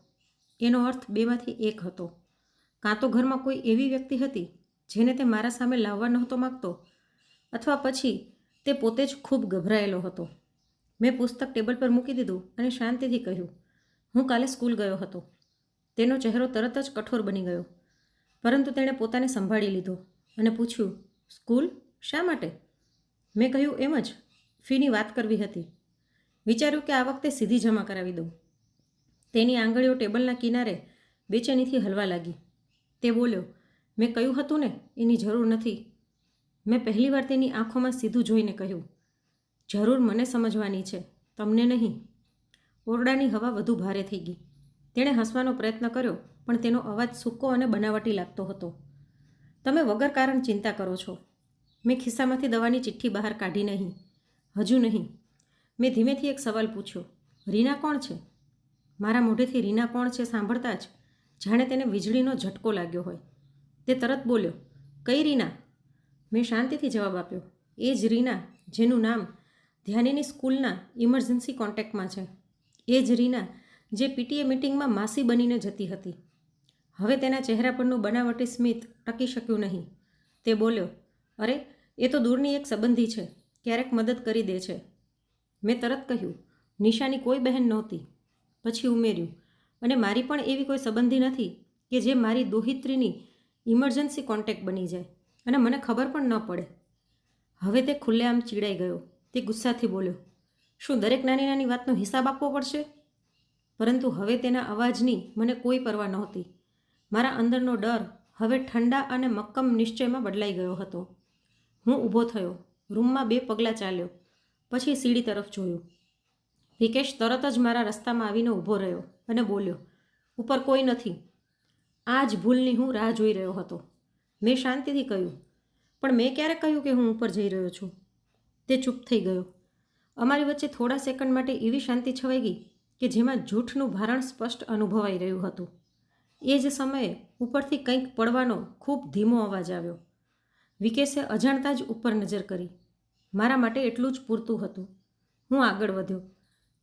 એનો અર્થ બેમાંથી એક હતો. કાં તો ઘરમાં કોઈ એવી વ્યક્તિ હતી જેને તે મારા સામે લાવવા નહોતો માગતો, અથવા પછી તે પોતે જ ખૂબ ગભરાયેલો હતો. મેં પુસ્તક ટેબલ પર મૂકી દીધું અને શાંતિથી કહ્યું, હું કાલે સ્કૂલ ગયો હતો. તેનો ચહેરો તરત જ કઠોર બની ગયો, પરંતુ તેણે પોતાને સંભાળી લીધો અને પૂછ્યું, સ્કૂલ? શા માટે? મેં કહ્યું, એમ જ, ફીની વાત કરવી હતી. વિચાર્યું કે આ વખતે સીધી જમા કરાવી દઉં. તેની આંગળીઓ ટેબલના કિનારે બેચેનીથી હલવા લાગી. તે બોલ્યો, મેં કહ્યું હતું ને, એની જરૂર નથી. મેં પહેલીવાર તેની આંખોમાં સીધું જોઈને કહ્યું, જરૂર મને સમજવાની છે, તમને નહીં. ઓરડાની હવા વધુ ભારે થઈ ગઈ. તેણે હસવાનો પ્રયત્ન કર્યો, પણ તેનો અવાજ સૂકો અને બનાવટી લાગતો હતો. તમે વગર કારણ ચિંતા કરો છો. મેં ખિસ્સામાંથી દવાની ચિઠ્ઠી બહાર કાઢી નહીં. હજુ નહીં. મેં ધીમેથી એક સવાલ પૂછ્યો, રીના કોણ છે? મારા મોઢેથી રીના કોણ છે સાંભળતા જ જાણે તેને વીજળીનો ઝટકો લાગ્યો હોય. તે તરત બોલ્યો, કઈ રીના? મેં શાંતિથી જવાબ આપ્યો, એ જ રીના જેનું નામ ધ્યાનીની સ્કૂલના ઇમરજન્સી કોન્ટેક્ટમાં છે. એ જ રીના જે પીટીએ મિટિંગમાં માસી બનીને જતી હતી. હવે તેના ચહેરા પરનું બનાવટી સ્મિત ટકી શક્યું નહીં. તે બોલ્યો, અરે એ તો દૂરની એક સંબંધી છે, ક્યારેક મદદ કરી દે છે. મેં તરત કહ્યું, નિશાની કોઈ બહેન નહોતી. પછી ઉમેર્યું, અને મારી પણ એવી કોઈ સંબંધી નથી કે જે મારી દોહિત્રીની ઇમરજન્સી કોન્ટેક્ટ બની જાય અને મને ખબર પણ ન પડે. હવે તે ખુલ્લેઆમ ચીડાઈ ગયો. તે ગુસ્સાથી બોલ્યો, શું દરેક નાની નાની વાતનો હિસાબ આપવો પડશે? પરંતુ હવે તેના અવાજની મને કોઈ પરવા નહોતી. મારા અંદરનો ડર હવે ઠંડા અને મક્કમ નિશ્ચયમાં બદલાઈ ગયો હતો. હું ઊભો થયો. રૂમમાં 2 પગલાં ચાલ્યો. પછી સીડી તરફ જોયું. વિકેશ તરત જ મારા રસ્તામાં આવીને ઊભો રહ્યો અને બોલ્યો, ઉપર કોઈ નથી. આ જ ભૂલની હું રાહ જોઈ રહ્યો હતો. મેં શાંતિથી કહ્યું, પણ મેં ક્યારે કહ્યું કે હું ઉપર જઈ રહ્યો છું? તે ચૂપ થઈ ગયો. અમારી વચ્ચે થોડા સેકન્ડ માટે એવી શાંતિ છવાઈ ગઈ કે જેમાં જૂઠનું ભારણ સ્પષ્ટ અનુભવાઈ રહ્યું હતું. એ જ સમયે ઉપરથી કંઈક પડવાનો ખૂબ ધીમો અવાજ આવ્યો. વિકેશે અજાણતા જ ઉપર નજર કરી. મારા માટે એટલું જ પૂરતું હતું. હું આગળ વધ્યો.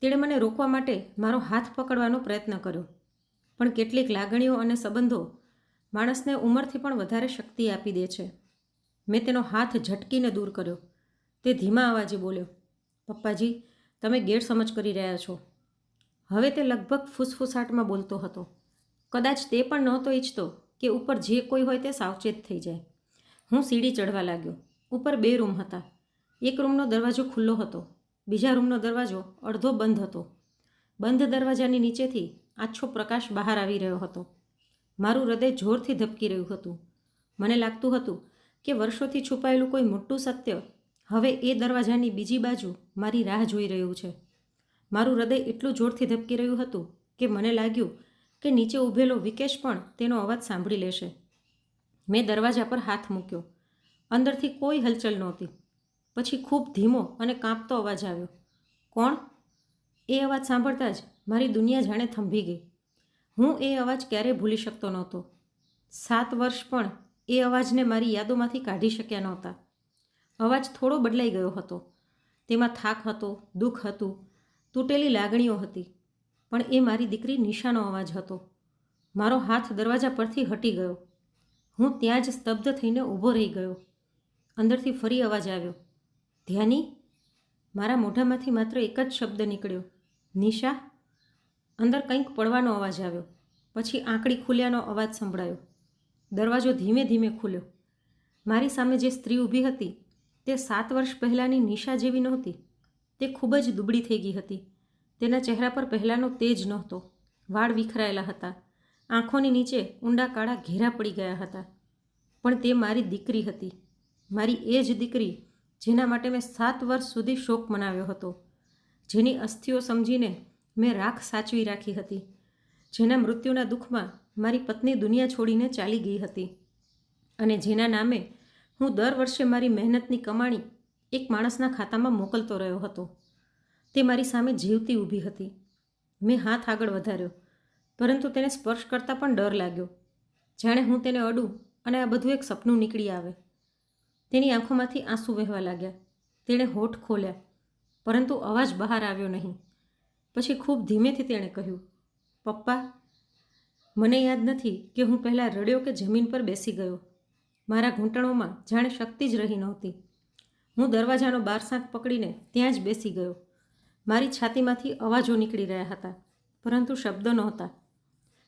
તેણે મને રોકવા માટે મારો હાથ પકડવાનો પ્રયત્ન કર્યો, પણ કેટલીક લાગણીઓ અને સંબંધો માણસને ઉંમરથી પણ વધારે શક્તિ આપી દે છે. મેં તેનો હાથ ઝટકીને દૂર કર્યો. તે ધીમા અવાજે બોલ્યો, પપ્પાજી, તમે ગેરસમજ કરી રહ્યા છો. હવે તે લગભગ ફૂસફૂસાટમાં બોલતો હતો. કદાચ તે પણ નહોતો ઈચ્છતો કે ઉપર જે કોઈ હોય તે સાવચેત થઈ જાય. હું સીડી ચઢવા લાગ્યો. ઉપર 2 રૂમ હતા. એક રૂમનો દરવાજો ખુલ્લો હતો. બીજા રૂમનો દરવાજો અડધો બંધ હતો. બંધ દરવાજાની નીચેથી આછો પ્રકાશ બહાર આવી રહ્યો હતો. મારું હૃદય જોરથી ધબકી રહ્યું હતું. મને લાગતું હતું કે વર્ષોથી છુપાયેલું કોઈ મોટું સત્ય હવે એ દરવાજાની બીજી બાજુ મારી રાહ જોઈ રહ્યું છે. મારું હૃદય એટલું જોરથી ધબકી રહ્યું હતું કે મને લાગ્યું કે નીચે ઊભેલો વિકેશ પણ તેનો અવાજ સાંભળી લેશે. મેં દરવાજા પર હાથ મૂક્યો. અંદરથી કોઈ હલચલ નહોતી. પછી ખૂબ ધીમો અને કાંપતો અવાજ આવ્યો. કોણ? એ અવાજ સાંભળતા જ મારી દુનિયા જાણે થંભી ગઈ. હું એ અવાજ ક્યારેય ભૂલી શકતો નહોતો. 7 વર્ષ પણ એ અવાજને મારી યાદોમાંથી કાઢી શક્યા નહોતા. અવાજ થોડો બદલાઈ ગયો હતો. તેમાં થાક હતો, દુઃખ હતું, તૂટેલી લાગણીઓ હતી. પણ એ મારી દીકરી નિશાનો અવાજ હતો. મારો હાથ દરવાજા પરથી હટી ગયો. હું ત્યાં જ સ્તબ્ધ થઈને ઊભો રહી ગયો. અંદરથી ફરી અવાજ આવ્યો. ધ્યાની? મારા મોઢામાંથી માત્ર એક જ શબ્દ નીકળ્યો. નિશા? અંદર કંઈક પડવાનો અવાજ આવ્યો. પછી આંકડી ખુલ્યાનો અવાજ સંભળાયો. દરવાજો ધીમે ધીમે ખુલ્યો. મારી સામે જે સ્ત્રી ઊભી હતી તે 7 વર્ષ પહેલાંની નિશા જેવી નહોતી. તે ખૂબ જ દુબળી થઈ ગઈ હતી. તેના ચહેરા પર પહેલાંનો તેજ નહોતો. વાળ વિખરાયેલા હતા. આંખોની નીચે ઊંડા કાળા ઘેરા પડી ગયા હતા. પણ તે મારી દીકરી હતી. મારી એ જ દીકરી જેના માટે મેં 7 વર્ષ સુધી શોક મનાવ્યો હતો. જેની અસ્થિઓ સમજીને મેં રાખ સાચવી રાખી હતી. જેના મૃત્યુના દુઃખમાં મારી પત્ની દુનિયા છોડીને ચાલી ગઈ હતી. અને જેના નામે હું દર વર્ષે મારી મહેનતની કમાણી એક માણસના ખાતામાં મોકલતો રહ્યો હતો. તે મારી સામે જીવતી ઊભી હતી. મેં હાથ આગળ વધાર્યો, પરંતુ તેને સ્પર્શ કરતાં પણ ડર લાગ્યો. જાણે હું તેને અડું અને આ બધું એક સપનું નીકળી આવે. તેની આંખોમાંથી આંસુ વહેવા લાગ્યા. તેણે હોઠ ખોલ્યા, પરંતુ અવાજ બહાર આવ્યો નહીં. પછી ખૂબ ધીમેથી તેણે કહ્યું, પપ્પા. મને યાદ નથી કે હું પહેલાં રડ્યો કે જમીન પર બેસી ગયો. મારા ઘૂંટણોમાં જાણે શક્તિ જ રહી નહોતી. હું દરવાજાનો બારસાંક પકડીને ત્યાં જ બેસી ગયો. મારી છાતીમાંથી અવાજો નીકળી રહ્યા હતા, પરંતુ શબ્દ નહોતા.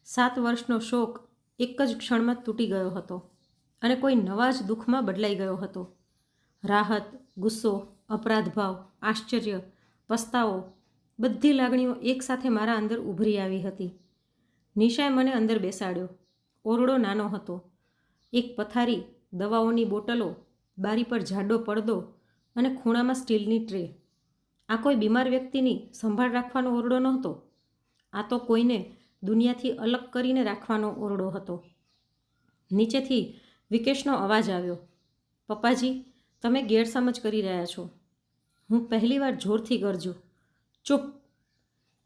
7 વર્ષનો શોક એક જ ક્ષણમાં તૂટી ગયો હતો અને કોઈ નવા જ દુઃખમાં બદલાઈ ગયો હતો. રાહત, ગુસ્સો, અપરાધભાવ, આશ્ચર્ય, પસ્તાવો, બધી લાગણીઓ એકસાથે મારા અંદર ઉભરી આવી હતી. નિશાએ મને અંદર બેસાડ્યો. ઓરડો નાનો હતો. એક પથારી, દવાઓની બોટલો, બારી પર જાડો પડદો અને ખૂણામાં સ્ટીલની ટ્રે. આ કોઈ બીમાર વ્યક્તિની સંભાળ રાખવાનો ઓરડો નહોતો. આ તો કોઈને દુનિયાથી અલગ કરીને રાખવાનો ઓરડો હતો. નીચેથી વિકેશનો અવાજ આવ્યો. પપ્પાજી, તમે ગેરસમજ કરી રહ્યા છો. હું પહેલીવાર જોરથી ગરજ્યો. ચૂપ!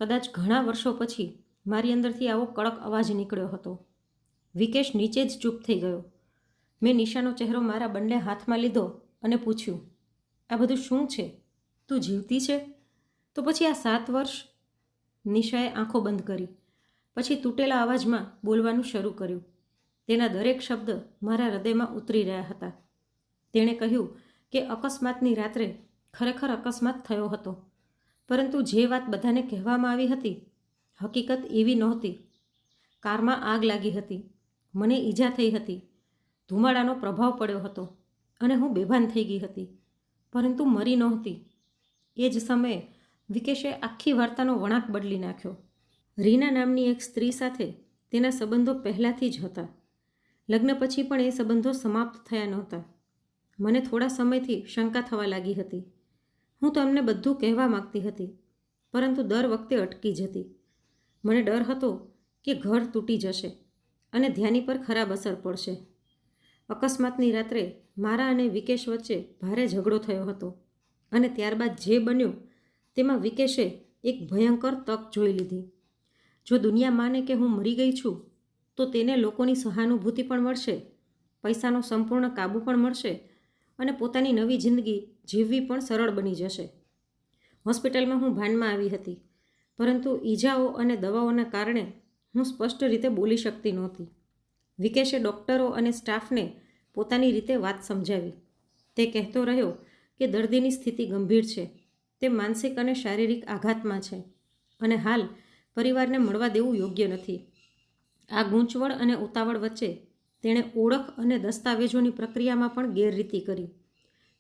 કદાચ ઘણા વર્ષો પછી મારી અંદરથી આવો કડક અવાજ નીકળ્યો હતો. વિકેશ નીચે જ ચૂપ થઈ ગયો. મેં નિશાનો ચહેરો મારા બંને હાથમાં લીધો અને પૂછ્યું, આ બધું શું છે? તું જીવતી છે? તો પછી આ 7 વર્ષ? નિશાએ આંખો બંધ કરી. પછી તૂટેલા અવાજમાં બોલવાનું શરૂ કર્યું. તેના દરેક શબ્દ મારા હૃદયમાં ઉતરી રહ્યા હતા. તેણે કહ્યું કે અકસ્માતની રાત્રે ખરેખર અકસ્માત થયો હતો, પરંતુ જે વાત બધાને કહેવામાં આવી હતી હકીકત એવી નહોતી. કારમાં આગ લાગી હતી. મને ઈજા થઈ હતી. ધુમાડાનો પ્રભાવ પડ્યો હતો અને હું બેભાન થઈ ગઈ હતી, પરંતુ મરી નહોતી. એ જ સમયે વિકેશે આખી વાર્તાનો વળાંક બદલી નાખ્યો. રીના નામની એક સ્ત્રી સાથે તેના સંબંધો પહેલાંથી જ હતા. લગ્ન પછી પણ એ સંબંધો સમાપ્ત થયા નહોતા. મને થોડા સમયથી શંકા થવા લાગી હતી. હું તમને બધું કહેવા માગતી હતી, પરંતુ દર વખતે અટકી જતી. મને ડર હતો કે ઘર તૂટી જશે અને ધ્યાની પર ખરાબ અસર પડશે. અકસ્માતની રાત્રે મારા અને વિકેશ વચ્ચે ભારે ઝઘડો થયો હતો અને ત્યારબાદ જે બન્યું તેમાં વિકેશે એક ભયંકર તક જોઈ લીધી. જો દુનિયા માને કે હું મરી ગઈ છું તો તેને લોકોની સહાનુભૂતિ પણ મળશે, પૈસાનો સંપૂર્ણ કાબૂ પણ મળશે અને પોતાની નવી જિંદગી જીવવી પણ સરળ બની જશે. હોસ્પિટલમાં હું ભાનમાં આવી હતી, પરંતુ ઈજાઓ અને દવાઓના કારણે હું સ્પષ્ટ રીતે બોલી શકતી નહોતી. વિકેશે ડૉક્ટરો અને સ્ટાફને પોતાની રીતે વાત સમજાવી. તે કહેતો રહ્યો કે દર્દીની સ્થિતિ ગંભીર છે, તે માનસિક અને શારીરિક આઘાતમાં છે અને હાલ પરિવારને મળવા દેવું યોગ્ય નથી. આ ગૂંચવણ અને ઉતાવળ વચ્ચે તેણે ઓળખ અને દસ્તાવેજોની પ્રક્રિયામાં પણ ગેરરીતિ કરી.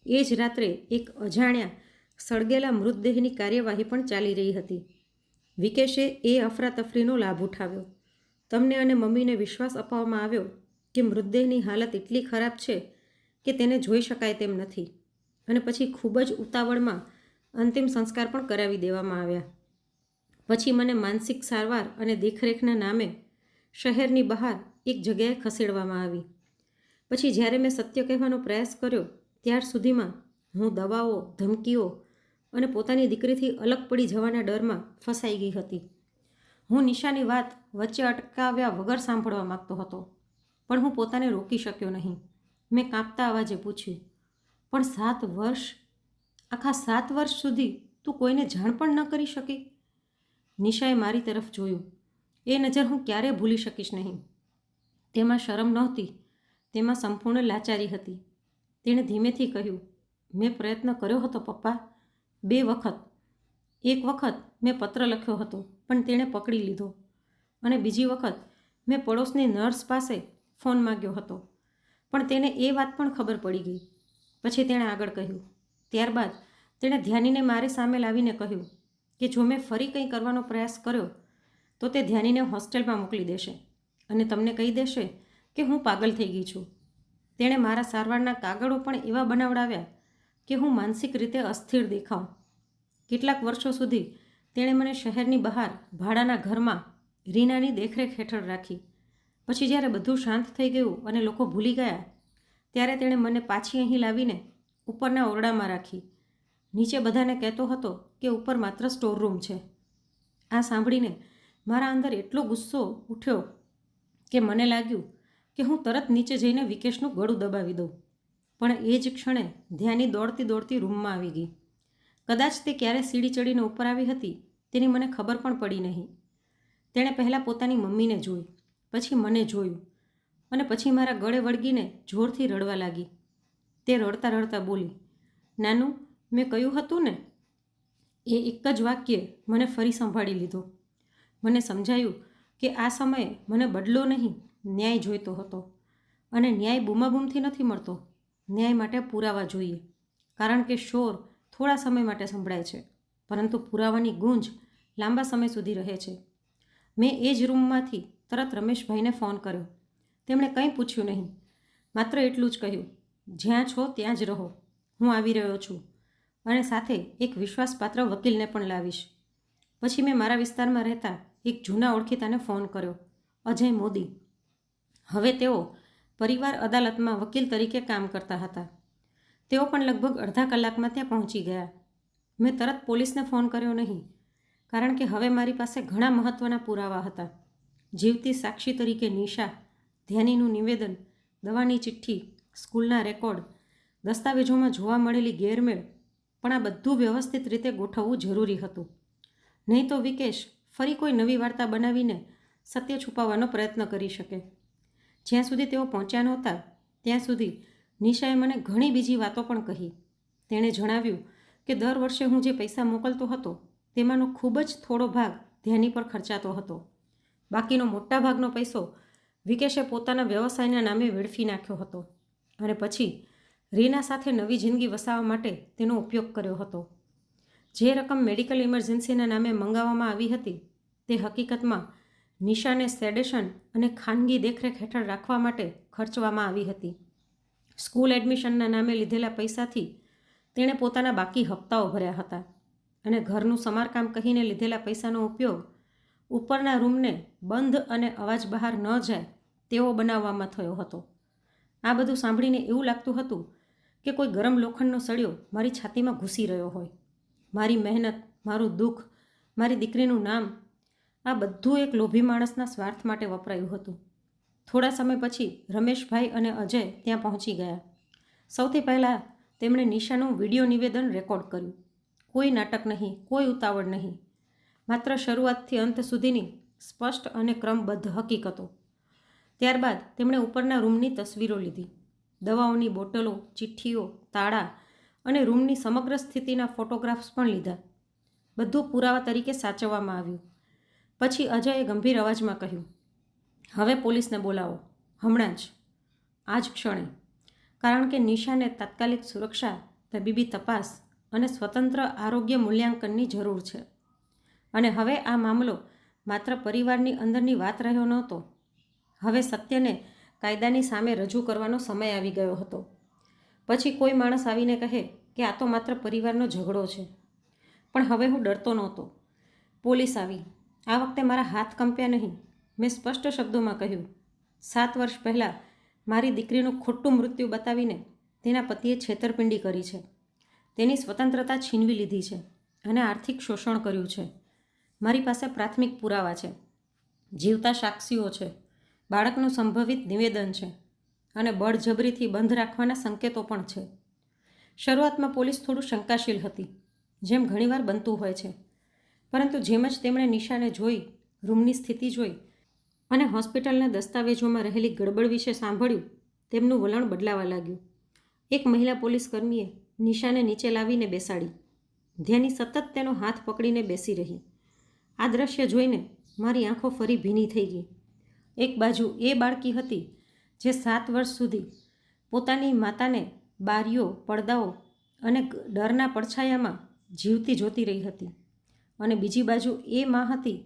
એ જ રાત્રે એક અજાણ્યા સળગેલા મૃતદેહની કાર્યવાહી પણ ચાલી રહી હતી. વિકેશે એ અફરાતફરીનો લાભ ઉઠાવ્યો. તમને અને મમ્મીને વિશ્વાસ અપાવવામાં આવ્યો કે મૃતદેહની હાલત એટલી ખરાબ છે કે તેને જોઈ શકાય તેમ નથી, અને પછી ખૂબ જ ઉતાવળમાં અંતિમ સંસ્કાર પણ કરાવી દેવામાં આવ્યા. પછી મને માનસિક સારવાર અને દેખરેખના નામે શહેરની બહાર એક જગ્યાએ ખસેડવામાં આવી. પછી જ્યારે મેં સત્ય કહેવાનો પ્રયાસ કર્યો ત્યાર સુધીમાં હું દવાઓ, ધમકીઓ અને પોતાની દીકરીથી અલગ પડી જવાના ડરમાં ફસાઈ ગઈ હતી. હું નિશાની વાત વચ્ચે અટકાવ્યા વગર સાંભળવા માગતો હતો, પણ હું પોતાને રોકી શક્યો નહીં. મેં કાંપતા અવાજે પૂછ્યું, પણ 7 વર્ષ, આખા 7 વર્ષ સુધી તું કોઈને જાણ પણ ન કરી શકી? નિશાએ મારી તરફ જોયું. એ નજર હું ક્યારેય ભૂલી શકીશ નહીં. તેમાં શરમ નહોતી, તેમાં સંપૂર્ણ લાચારી હતી. તેણે ધીમેથી કહ્યું, મેં પ્રયત્ન કર્યો હતો પપ્પા, 2 વખત. એક વખત મેં પત્ર લખ્યો હતો પણ તેણે પકડી લીધો, અને બીજી વખત મેં પડોશની નર્સ પાસે ફોન માંગ્યો હતો પણ તેને એ વાત પણ ખબર પડી ગઈ. પછી તેણે આગળ કહ્યું, ત્યારબાદ તેણે ધ્યાનીને મારી સામે લાવીને કહ્યું કે જો મેં ફરી કંઈ કરવાનો પ્રયાસ કર્યો તો તે ધ્યાનીને હોસ્ટેલમાં મોકલી દેશે અને તમને કહી દેશે કે હું પાગલ થઈ ગઈ છું. તેણે મારા સારવારના કાગળો પણ એવા બનાવડાવ્યા કે હું માનસિક રીતે અસ્થિર દેખાઉં. કેટલાક વર્ષો સુધી તેણે મને શહેરની બહાર ભાડાના ઘરમાં રીનાની દેખરેખ હેઠળ રાખી. પછી જ્યારે બધું શાંત થઈ ગયું અને લોકો ભૂલી ગયા ત્યારે તેણે મને પાછી અહીં લાવીને ઉપરના ઓરડામાં રાખી. નીચે બધાને કહેતો હતો કે ઉપર માત્ર સ્ટોર રૂમ છે. આ સાંભળીને મારા અંદર એટલો ગુસ્સો ઉઠ્યો કે મને લાગ્યું કે હું તરત નીચે જઈને વિકેશનું ગળું દબાવી દઉં. પણ એ જ ક્ષણે ધ્યાની દોડતી દોડતી રૂમમાં આવી ગઈ. કદાચ તે ક્યારે સીડી ચડીને ઉપર આવી હતી તેની મને ખબર પણ પડી નહીં. તેણે પહેલાં પોતાની મમ્મીને જોઈ, પછી મને જોયું અને પછી મારા ગળે વળગીને જોરથી રડવા લાગી. તે રડતા રડતા બોલી, નાનું, મેં કહ્યું હતું ને. એ એક જ વાક્ય મને ફરી સંભાળી લીધો. મને સમજાયું કે આ સમયે મને બદલો નહીં, ન્યાય જોઈતો હતો. અને ન્યાય બૂમાબૂમથી નથી મળતો, ન્યાય માટે પુરાવા જોઈએ. કારણ કે શોર થોડા સમય માટે સંભળાય છે, પરંતુ પુરાવાની ગૂંજ લાંબા સમય સુધી રહે છે. મેં એ જ રૂમમાંથી તરત રમેશભાઈને ફોન કર્યો. તેમણે કંઈ પૂછ્યું નહીં, માત્ર એટલું જ કહ્યું, જ્યાં છો ત્યાં જ રહો, હું આવી રહ્યો છું અને સાથે એક વિશ્વાસપાત્ર વકીલને પણ લાવીશ. પછી મેં મારા વિસ્તારમાં રહેતા એક જૂના ઓળખીતાને ફોન કર્યો, અજય મોદી. હવે તેઓ પરિવાર અદાલતમાં વકીલ તરીકે કામ કરતા હતા. તેઓ પણ લગભગ અડધા કલાકમાં ત્યાં પહોંચી ગયા. મેં તરત પોલીસને ફોન કર્યો નહીં, કારણ કે હવે મારી પાસે ઘણા મહત્ત્વના પુરાવા હતા. જીવતી સાક્ષી તરીકે નિશા, ધ્યાનીનું નિવેદન, દવાની ચિઠ્ઠી, સ્કૂલના રેકોર્ડ, દસ્તાવેજોમાં જોવા મળેલી ગેરમેળ. પણ આ બધું વ્યવસ્થિત રીતે ગોઠવવું જરૂરી હતું. નહીં તો વિકેશ ફરી કોઈ નવી વાર્તા બનાવીને સત્ય છુપાવવાનો પ્રયત્ન કરી શકે. જ્યાં સુધી તેઓ પહોંચ્યા નહોતા ત્યાં સુધી નિશાએ મને ઘણી બીજી વાતો પણ કહી. તેણે જણાવ્યું કે દર વર્ષે હું જે પૈસા મોકલતો હતો તેમાંનો ખૂબ જ થોડો ભાગ ધ્યાની પર ખર્ચાતો હતો. બાકીનો મોટા ભાગનો પૈસો વિકેશે પોતાના વ્યવસાયના નામે વેડફી નાખ્યો હતો અને પછી રીના સાથે નવી જિંદગી વસાવવા માટે તેનો ઉપયોગ કર્યો હતો. જે રકમ મેડિકલ ઇમરજન્સીના નામે મંગાવવામાં આવી હતી તે હકીકતમાં નિશાને સેડેશન અને ખાનગી દેખરેખ હેઠળ રાખવા માટે ખર્ચવામાં આવી હતી. સ્કૂલ એડમિશનના નામે લીધેલા પૈસાથી તેણે પોતાના બાકી હપ્તાઓ ભર્યા હતા અને ઘરનું સમારકામ કહીને લીધેલા પૈસાનો ઉપયોગ ઉપરના રૂમને બંધ અને અવાજ બહાર ન જાય તેવો બનાવવામાં થયો હતો. આ બધું સાંભળીને એવું લાગતું હતું કે કોઈ ગરમ લોખંડનો સળિયો મારી છાતીમાં ઘૂસી રહ્યો હોય. મારી મહેનત, મારું દુઃખ, મારી દીકરીનું નામ, આ બધું એક લોભી માણસના સ્વાર્થ માટે વપરાયું હતું. થોડા સમય પછી રમેશભાઈ અને અજય ત્યાં પહોંચી ગયા. સૌથી પહેલાં તેમણે નિશાનું વિડીયો નિવેદન રેકોર્ડ કર્યું. કોઈ નાટક નહીં, કોઈ ઉતાવળ નહીં, માત્ર શરૂઆતથી અંત સુધીની સ્પષ્ટ અને ક્રમબદ્ધ હકીકતો. ત્યારબાદ તેમણે ઉપરના રૂમની તસવીરો લીધી, દવાઓની બોટલો, ચિઠ્ઠીઓ, તાળા અને રૂમની સમગ્ર સ્થિતિના ફોટોગ્રાફ્સ પણ લીધા. બધું પુરાવા તરીકે સાચવવામાં આવ્યું. પછી અજયે ગંભીર અવાજમાં કહ્યું, હવે પોલીસને બોલાવો, હમણાં જ, આ જ ક્ષણે. કારણ કે નિશાને તાત્કાલિક સુરક્ષા, તબીબી તપાસ અને સ્વતંત્ર આરોગ્ય મૂલ્યાંકનની જરૂર છે. અને હવે આ મામલો માત્ર પરિવારની અંદરની વાત રહ્યો નહોતો. હવે સત્યને કાયદાની સામે રજૂ કરવાનો સમય આવી ગયો હતો. પછી કોઈ માણસ આવીને કહે કે આ તો માત્ર પરિવારનો ઝઘડો છે. પણ હવે હું ડરતો નહોતો. પોલીસ આવી. આ વખતે મારા હાથ કંપ્યા નહીં. મેં સ્પષ્ટ શબ્દોમાં કહ્યું, 7 વર્ષ પહેલાં મારી દીકરીનું ખોટું મૃત્યુ બતાવીને તેના પતિએ છેતરપિંડી કરી છે. તેની સ્વતંત્રતા છીનવી લીધી છે અને આર્થિક શોષણ કર્યું છે. મારી પાસે પ્રાથમિક પુરાવા છે, જીવતા સાક્ષીઓ છે, બાળકનું સંભવિત નિવેદન છે અને બળજબરીથી બંધ રાખવાના સંકેતો પણ છે. શરૂઆતમાં પોલીસ થોડું શંકાશીલ હતી, જેમ ઘણીવાર બનતું હોય છે. પરંતુ જેમ જ તેમણે નિશાને જોઈ, રૂમની સ્થિતિ જોઈ અને હોસ્પિટલના દસ્તાવેજોમાં રહેલી ગડબડ વિશે સાંભળ્યું, તેમનું વલણ બદલાવા લાગ્યું. એક મહિલા પોલીસ કર્મીએ નિશાને નીચે લાવીને બેસાડી. ધ્યાની સતત તેનો હાથ પકડીને બેસી રહી. આ દ્રશ્ય જોઈને મારી આંખો ફરી ભીની થઈ ગઈ. એક બાજુ એ બાળકી હતી જે 7 વર્ષ સુધી પોતાની માતાને બારીઓ, પડદાઓ અને ડરના પડછાયામાં જીવતી જોતી રહી હતી, અને બીજી બાજુ એ માં હતી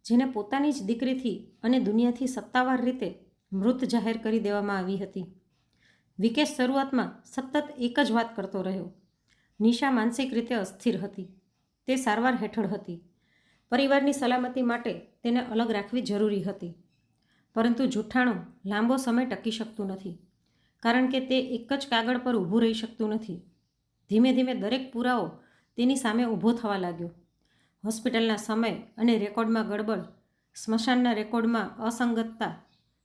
જેને પોતાની જ દીકરીથી અને દુનિયાથી સત્તાવાર રીતે મૃત જાહેર કરી દેવામાં આવી હતી. વિકેશ શરૂઆતમાં સતત એક જ વાત કરતો રહ્યો. નિશા માનસિક રીતે અસ્થિર હતી. તે સારવાર હેઠળ હતી. પરિવારની સલામતી માટે તેને અલગ રાખવી જરૂરી હતી. પરંતુ જૂઠાણું લાંબો સમય ટકી શકતું નથી, કારણ કે તે એક જ કાગળ પર ઊભું રહી શકતું નથી. ધીમે ધીમે દરેક પુરાવો તેની સામે ઊભો થવા લાગ્યો. હોસ્પિટલના સમય અને રેકોર્ડમાં ગડબડ, સ્મશાનના રેકોર્ડમાં અસંગતતા,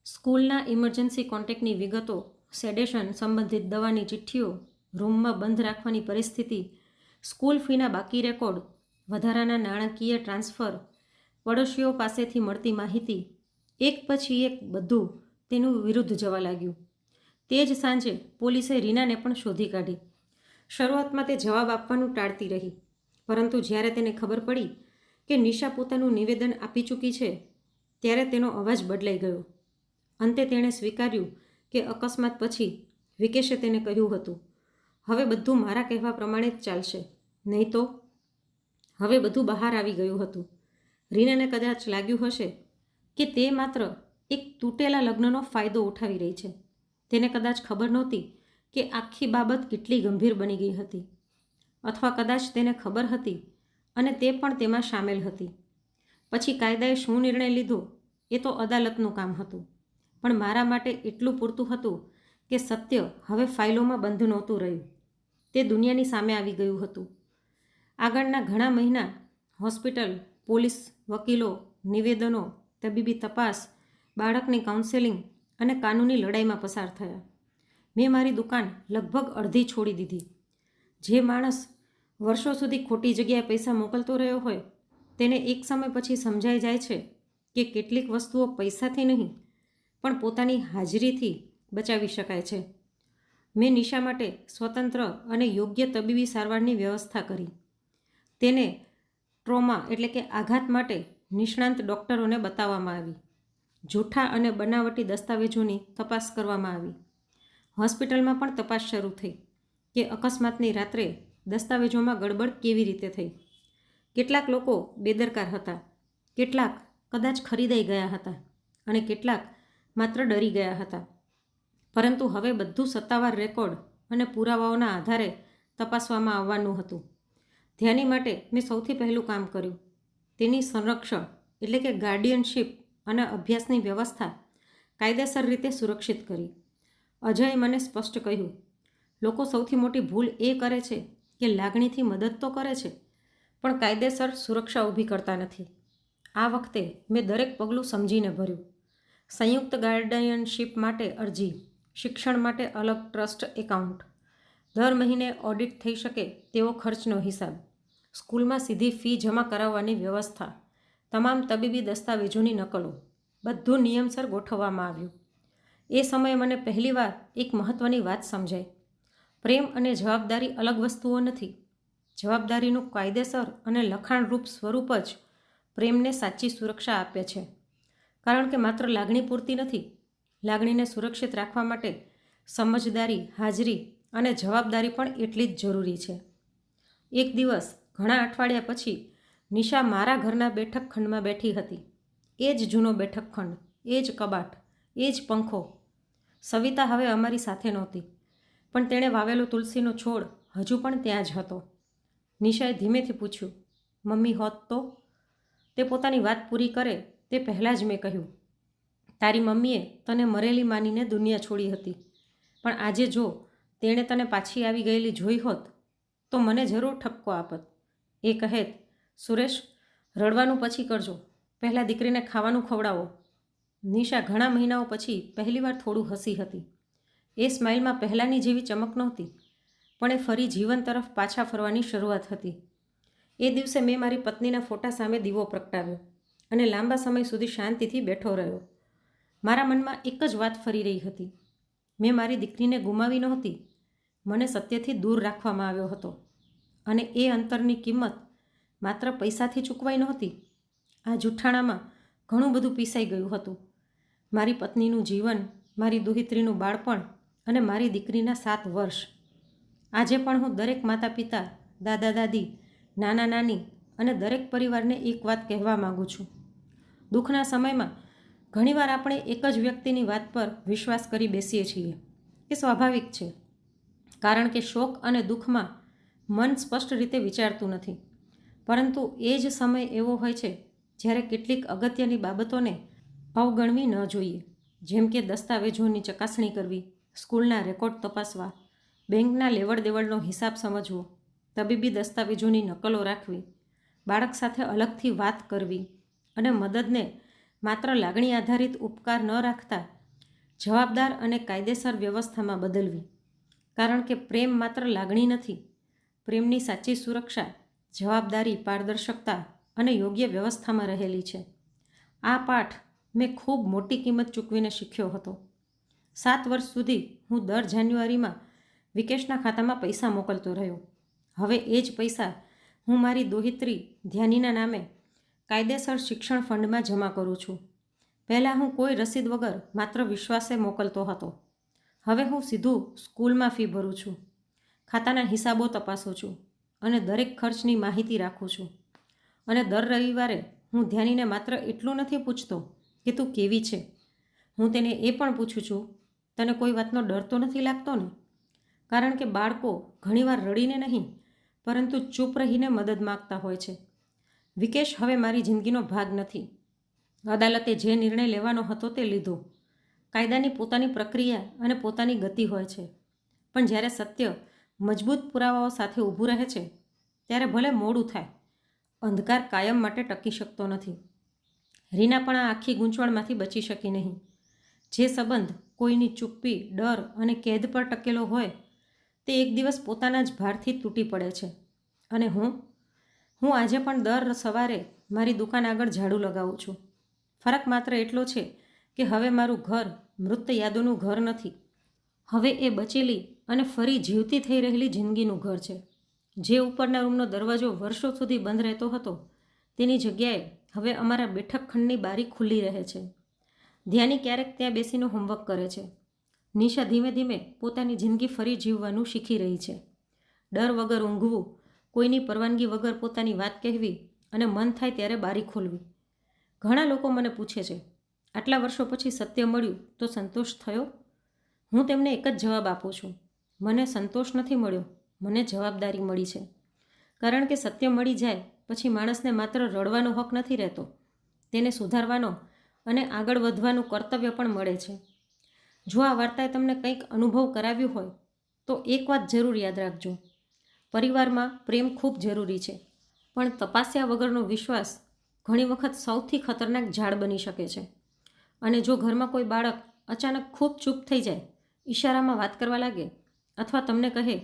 સ્કૂલના ઇમરજન્સી કોન્ટેક્ટની વિગતો, સેડેશન સંબંધિત દવાની ચિઠ્ઠીઓ, રૂમમાં બંધ રાખવાની પરિસ્થિતિ, સ્કૂલ ફીના બાકી રેકોર્ડ, વધારાના નાણાકીય ટ્રાન્સફર, પડોશીઓ પાસેથી મળતી માહિતી, એક પછી એક બધું તેનું વિરુદ્ધ જવા લાગ્યું. તે જ સાંજે પોલીસે રીનાને પણ શોધી કાઢી. શરૂઆતમાં તે જવાબ આપવાનું ટાળતી રહી, પરંતુ જ્યારે તેને ખબર પડી કે નિશા પોતાનું નિવેદન આપી ચૂકી છે, ત્યારે તેનો અવાજ બદલાઈ ગયો. અંતે તેણે સ્વીકાર્યું કે અકસ્માત પછી વિકેશે તેને કહ્યું હતું, હવે બધું મારા કહેવા પ્રમાણે જ ચાલશે, નહીં તો. હવે બધું બહાર આવી ગયું હતું. રીનાને કદાચ લાગ્યું હશે કે તે માત્ર એક તૂટેલા લગ્નનો ફાયદો ઉઠાવી રહી છે. તેને કદાચ ખબર નહોતી કે આખી બાબત કેટલી ગંભીર બની ગઈ હતી. અથવા કદાચ તેને ખબર હતી અને તે પણ તેમાં સામેલ હતી. પછી કાયદાએ શું નિર્ણય લીધો એ તો અદાલતનું કામ હતું, પણ મારા માટે એટલું પૂરતું હતું કે સત્ય હવે ફાઇલોમાં બંધ નહોતું રહ્યું. તે દુનિયાની સામે આવી ગયું હતું. આગળના ઘણા મહિના હોસ્પિટલ, પોલીસ, વકીલો, નિવેદનો, તબીબી તપાસ, બાળકની કાઉન્સેલિંગ અને કાનૂની લડાઈમાં પસાર થયા. મેં મારી દુકાન લગભગ અડધી છોડી દીધી. જે માણસ વર્ષો સુધી ખોટી જગ્યાએ પૈસા મોકલતો રહ્યો હોય, તેને એક સમય પછી સમજાઈ જાય છે કે કેટલીક વસ્તુઓ પૈસાથી નહીં પણ પોતાની હાજરીથી બચાવી શકાય છે. મેં નિશા માટે સ્વતંત્ર અને યોગ્ય તબીબી સારવારની વ્યવસ્થા કરી. તેને ટ્રોમા એટલે કે આઘાત માટે નિષ્ણાંત ડૉક્ટરોને બતાવવામાં આવી. જૂઠા અને બનાવટી દસ્તાવેજોની તપાસ કરવામાં આવી. હોસ્પિટલમાં પણ તપાસ શરૂ થઈ કે અકસ્માતની રાત્રે દસ્તાવેજોમાં ગડબડ કેવી રીતે થઈ. કેટલાક લોકો બેદરકાર હતા, કેટલાક કદાચ ખરીદાઈ ગયા હતા અને કેટલાક માત્ર ડરી ગયા હતા. પરંતુ હવે બધું સત્તાવાર રેકોર્ડ અને પુરાવાઓના આધારે તપાસવામાં આવવાનું હતું. ધ્યાની માટે મેં સૌથી પહેલું કામ કર્યું. તેની સંરક્ષણ એટલે કે ગાર્ડિયનશિપ અને અભ્યાસની વ્યવસ્થા કાયદેસર રીતે સુરક્ષિત કરી. અજયે મને સ્પષ્ટ કહ્યું, લોકો સૌથી મોટી ભૂલ એ કરે છે કે લાગણીથી મદદ તો કરે છે, પણ કાયદેસર સુરક્ષા ઊભી કરતા નથી. આ વખતે મેં દરેક પગલું સમજીને ભર્યું. સંયુક્ત ગાર્ડિયનશિપ માટે અરજી, શિક્ષણ માટે અલગ ટ્રસ્ટ એકાઉન્ટ, દર મહિને ઓડિટ થઈ શકે તેવો ખર્ચનો હિસાબ, સ્કૂલમાં સીધી ફી જમા કરાવવાની વ્યવસ્થા, તમામ તબીબી દસ્તાવેજોની નકલો, બધું નિયમસર ગોઠવવામાં આવ્યું. એ સમયે મને પહેલીવાર એક મહત્ત્વની વાત સમજાઈ. પ્રેમ અને જવાબદારી અલગ વસ્તુઓ નથી. જવાબદારીનું કાયદેસર અને લખાણરૂપ સ્વરૂપ જ પ્રેમને સાચી સુરક્ષા આપે છે. કારણ કે માત્ર લાગણી પૂરતી નથી. લાગણીને સુરક્ષિત રાખવા માટે સમજદારી, હાજરી અને જવાબદારી પણ એટલી જ જરૂરી છે. એક દિવસ ઘણા અઠવાડિયા પછી નિશા મારા ઘરના બેઠક ખંડમાં બેઠી હતી. એ જ જૂનો બેઠક ખંડ, એ જ કબાટ, એ જ પંખો. સવિતા હવે અમારી સાથે નહોતી, પણ તેણે વાવેલો તુલસીનો છોડ હજુ પણ ત્યાં જ હતો. નિશાએ ધીમેથી પૂછ્યું, મમ્મી હોત તો? તે પોતાની વાત પૂરી કરે તે પહેલાં જ મેં કહ્યું, તારી મમ્મીએ તને મરેલી માનીને દુનિયા છોડી હતી, પણ આજે જો તેણે તને પાછી આવી ગયેલી જોઈ હોત તો મને જરૂર ઠપકો આપત. એ કહેત, સુરેશ, રડવાનું પછી કરજો, પહેલાં દીકરીને ખાવાનું ખવડાવો. નિશા ઘણા મહિનાઓ પછી પહેલીવાર થોડું હસી હતી. એ સ્માઇલમાં પહેલાંની જેવી ચમક નહોતી, પણ એ ફરી જીવન તરફ પાછા ફરવાની શરૂઆત હતી. એ દિવસે મેં મારી પત્નીના ફોટા સામે દીવો પ્રગટાવ્યો અને લાંબા સમય સુધી શાંતિથી બેઠો રહ્યો. મારા મનમાં એક જ વાત ફરી રહી હતી, મેં મારી દીકરીને ગુમાવી નહોતી, મને સત્યથી દૂર રાખવામાં આવ્યો હતો, અને એ અંતરની કિંમત માત્ર પૈસાથી ચૂકવાઈ નહોતી. આ જૂઠાણામાં ઘણું બધું પીસાઈ ગયું હતું. મારી પત્નીનું જીવન, મારી દુહિત્રીનું બાળપણ અને મારી દીકરીના 7 વર્ષ. આજે પણ હું દરેક માતા પિતા, દાદા દાદી, નાના નાની અને દરેક પરિવારને એક વાત કહેવા માગું છું. દુઃખના સમયમાં ઘણીવાર આપણે એક જ વ્યક્તિની વાત પર વિશ્વાસ કરી બેસીએ છીએ. એ સ્વાભાવિક છે, કારણ કે શોક અને દુઃખમાં મન સ્પષ્ટ રીતે વિચારતું નથી. પરંતુ એ જ સમય એવો હોય છે જ્યારે કેટલીક અગત્યની બાબતોને અવગણવી ન જોઈએ, જેમ કે દસ્તાવેજોની ચકાસણી કરવી, સ્કૂલના રેકોર્ડ તપાસવા, બેંકના લેવડ દેવડનો હિસાબ સમજવો, તબીબી દસ્તાવેજોની નકલો રાખવી, બાળક સાથે અલગથી વાત કરવી અને મદદને માત્ર લાગણી આધારિત ઉપકાર ન રાખતા જવાબદાર અને કાયદેસર વ્યવસ્થામાં બદલવી. કારણ કે પ્રેમ માત્ર લાગણી નથી, પ્રેમની સાચી સુરક્ષા જવાબદારી, પારદર્શકતા અને યોગ્ય વ્યવસ્થામાં રહેલી છે. આ પાઠ મેં ખૂબ મોટી કિંમત ચૂકવીને શીખ્યો હતો. 7 વર્ષ સુધી હું દર જાન્યુઆરીમાં વિકેશના ખાતામાં પૈસા મોકલતો રહ્યો. હવે એ જ પૈસા હું મારી દોહિત્રી ધ્યાનીના નામે કાયદેસર શિક્ષણ ફંડમાં જમા કરું છું. પહેલાં હું કોઈ રસીદ વગર માત્ર વિશ્વાસે મોકલતો હતો. હવે હું સીધું સ્કૂલમાં ફી ભરું છું, ખાતાના હિસાબો તપાસું છું અને દરેક ખર્ચની માહિતી રાખું છું. અને દર રવિવારે હું ધ્યાનીને માત્ર એટલું નથી પૂછતો કે તું કેવી છે, હું તેને એ પણ પૂછું છું, તને કોઈ વાતનો ડર તો નથી લાગતો ને? કારણ કે બાળકો ઘણીવાર રડીને નહીં, પરંતુ ચૂપ રહીને મદદ માગતા હોય છે. વિકેશ હવે મારી જિંદગીનો ભાગ નથી. અદાલતે જે નિર્ણય લેવાનો હતો તે લીધો. કાયદાની પોતાની પ્રક્રિયા અને પોતાની ગતિ હોય છે, પણ જ્યારે સત્ય મજબૂત પુરાવાઓ સાથે ઊભું રહે છે ત્યારે ભલે મોડું થાય, અંધકાર કાયમ માટે ટકી શકતો નથી. રીના પણ આ આખી ગૂંચવણમાંથી બચી શકી નહીં. જે સંબંધ કોઈની ચૂપ્પી, ડર અને કેદ પર ટકેલો હોય તે એક દિવસ પોતાના જ ભારથી તૂટી પડે છે. અને હું આજે પણ દર સવારે મારી દુકાન આગળ ઝાડુ લગાવું છું. ફરક માત્ર એટલો છે કે હવે મારું ઘર મૃત યાદોનું ઘર નથી. હવે એ બચેલી અને ફરી જીવતી થઈ રહેલી જિંદગીનું ઘર છે. જે ઉપરના રૂમનો દરવાજો વર્ષો સુધી બંધ રહેતો હતો તેની જગ્યાએ હવે અમારા બેઠક ખંડની બારી ખુલ્લી રહે છે. ધ્યાની ક્યારેક ત્યાં બેસીને હોમવર્ક કરે છે. નિશા ધીમે ધીમે પોતાની જિંદગી ફરી જીવવાનું શીખી રહી છે. ડર વગર ઊંઘવું, કોઈની પરવાનગી વગર પોતાની વાત કહેવી અને મન થાય ત્યારે બારી ખોલવી. ઘણા લોકો મને પૂછે છે, આટલા વર્ષો પછી સત્ય મળ્યું તો સંતોષ થયો? હું તેમને એક જ જવાબ આપું છું, મને સંતોષ નથી મળ્યો, મને જવાબદારી મળી છે. કારણ કે સત્ય મળી જાય પછી માણસને માત્ર રડવાનો હક નથી રહેતો, તેને સુધારવાનો અને આગળ વધવાનું કર્તવ્ય પણ મળે છે. જો આ વાર્તાએ તમને કંઈક અનુભવ કરાવ્યું હોય તો એક વાત જરૂર યાદ રાખજો, પરિવારમાં પ્રેમ ખૂબ જરૂરી છે, પણ તપાસ્યા વગરનો વિશ્વાસ ઘણી વખત સૌથી ખતરનાક ઝાડ બની શકે છે. અને જો ઘરમાં કોઈ બાળક અચાનક ખૂબ ચૂપ થઈ જાય, ઈશારામાં વાત કરવા લાગે અથવા તમને કહે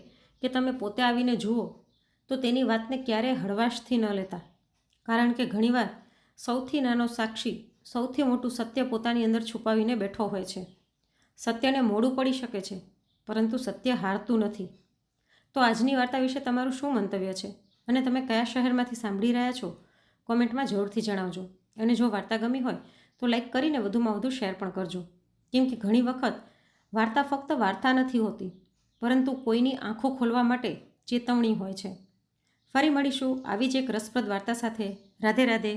કે તમે પોતે આવીને જુઓ, તો તેની વાતને ક્યારેય હળવાશથી ન લેતા. કારણ કે ઘણીવાર સૌથી નાનો સાક્ષી સૌથી મોટું સત્ય પોતાની અંદર છુપાવીને બેઠો હોય છે. સત્યને મોડું પડી શકે છે, પરંતુ સત્ય હારતું નથી. તો આજની વાર્તા વિશે તમારું શું મંતવ્ય છે અને તમે કયા શહેરમાંથી સાંભળી રહ્યા છો? કોમેન્ટમાં જરૂરથી જણાવજો. અને જો વાર્તા ગમી હોય તો લાઈક કરીને વધુમાં વધુ શેર પણ કરજો. કેમ કે ઘણી વખત વાર્તા ફક્ત વાર્તા નથી હોતી, પરંતુ કોઈની આંખો ખોલવા માટે ચેતવણી હોય છે. ફરી મળીશું આવી જ એક રસપ્રદ વાર્તા સાથે. રાધે રાધે.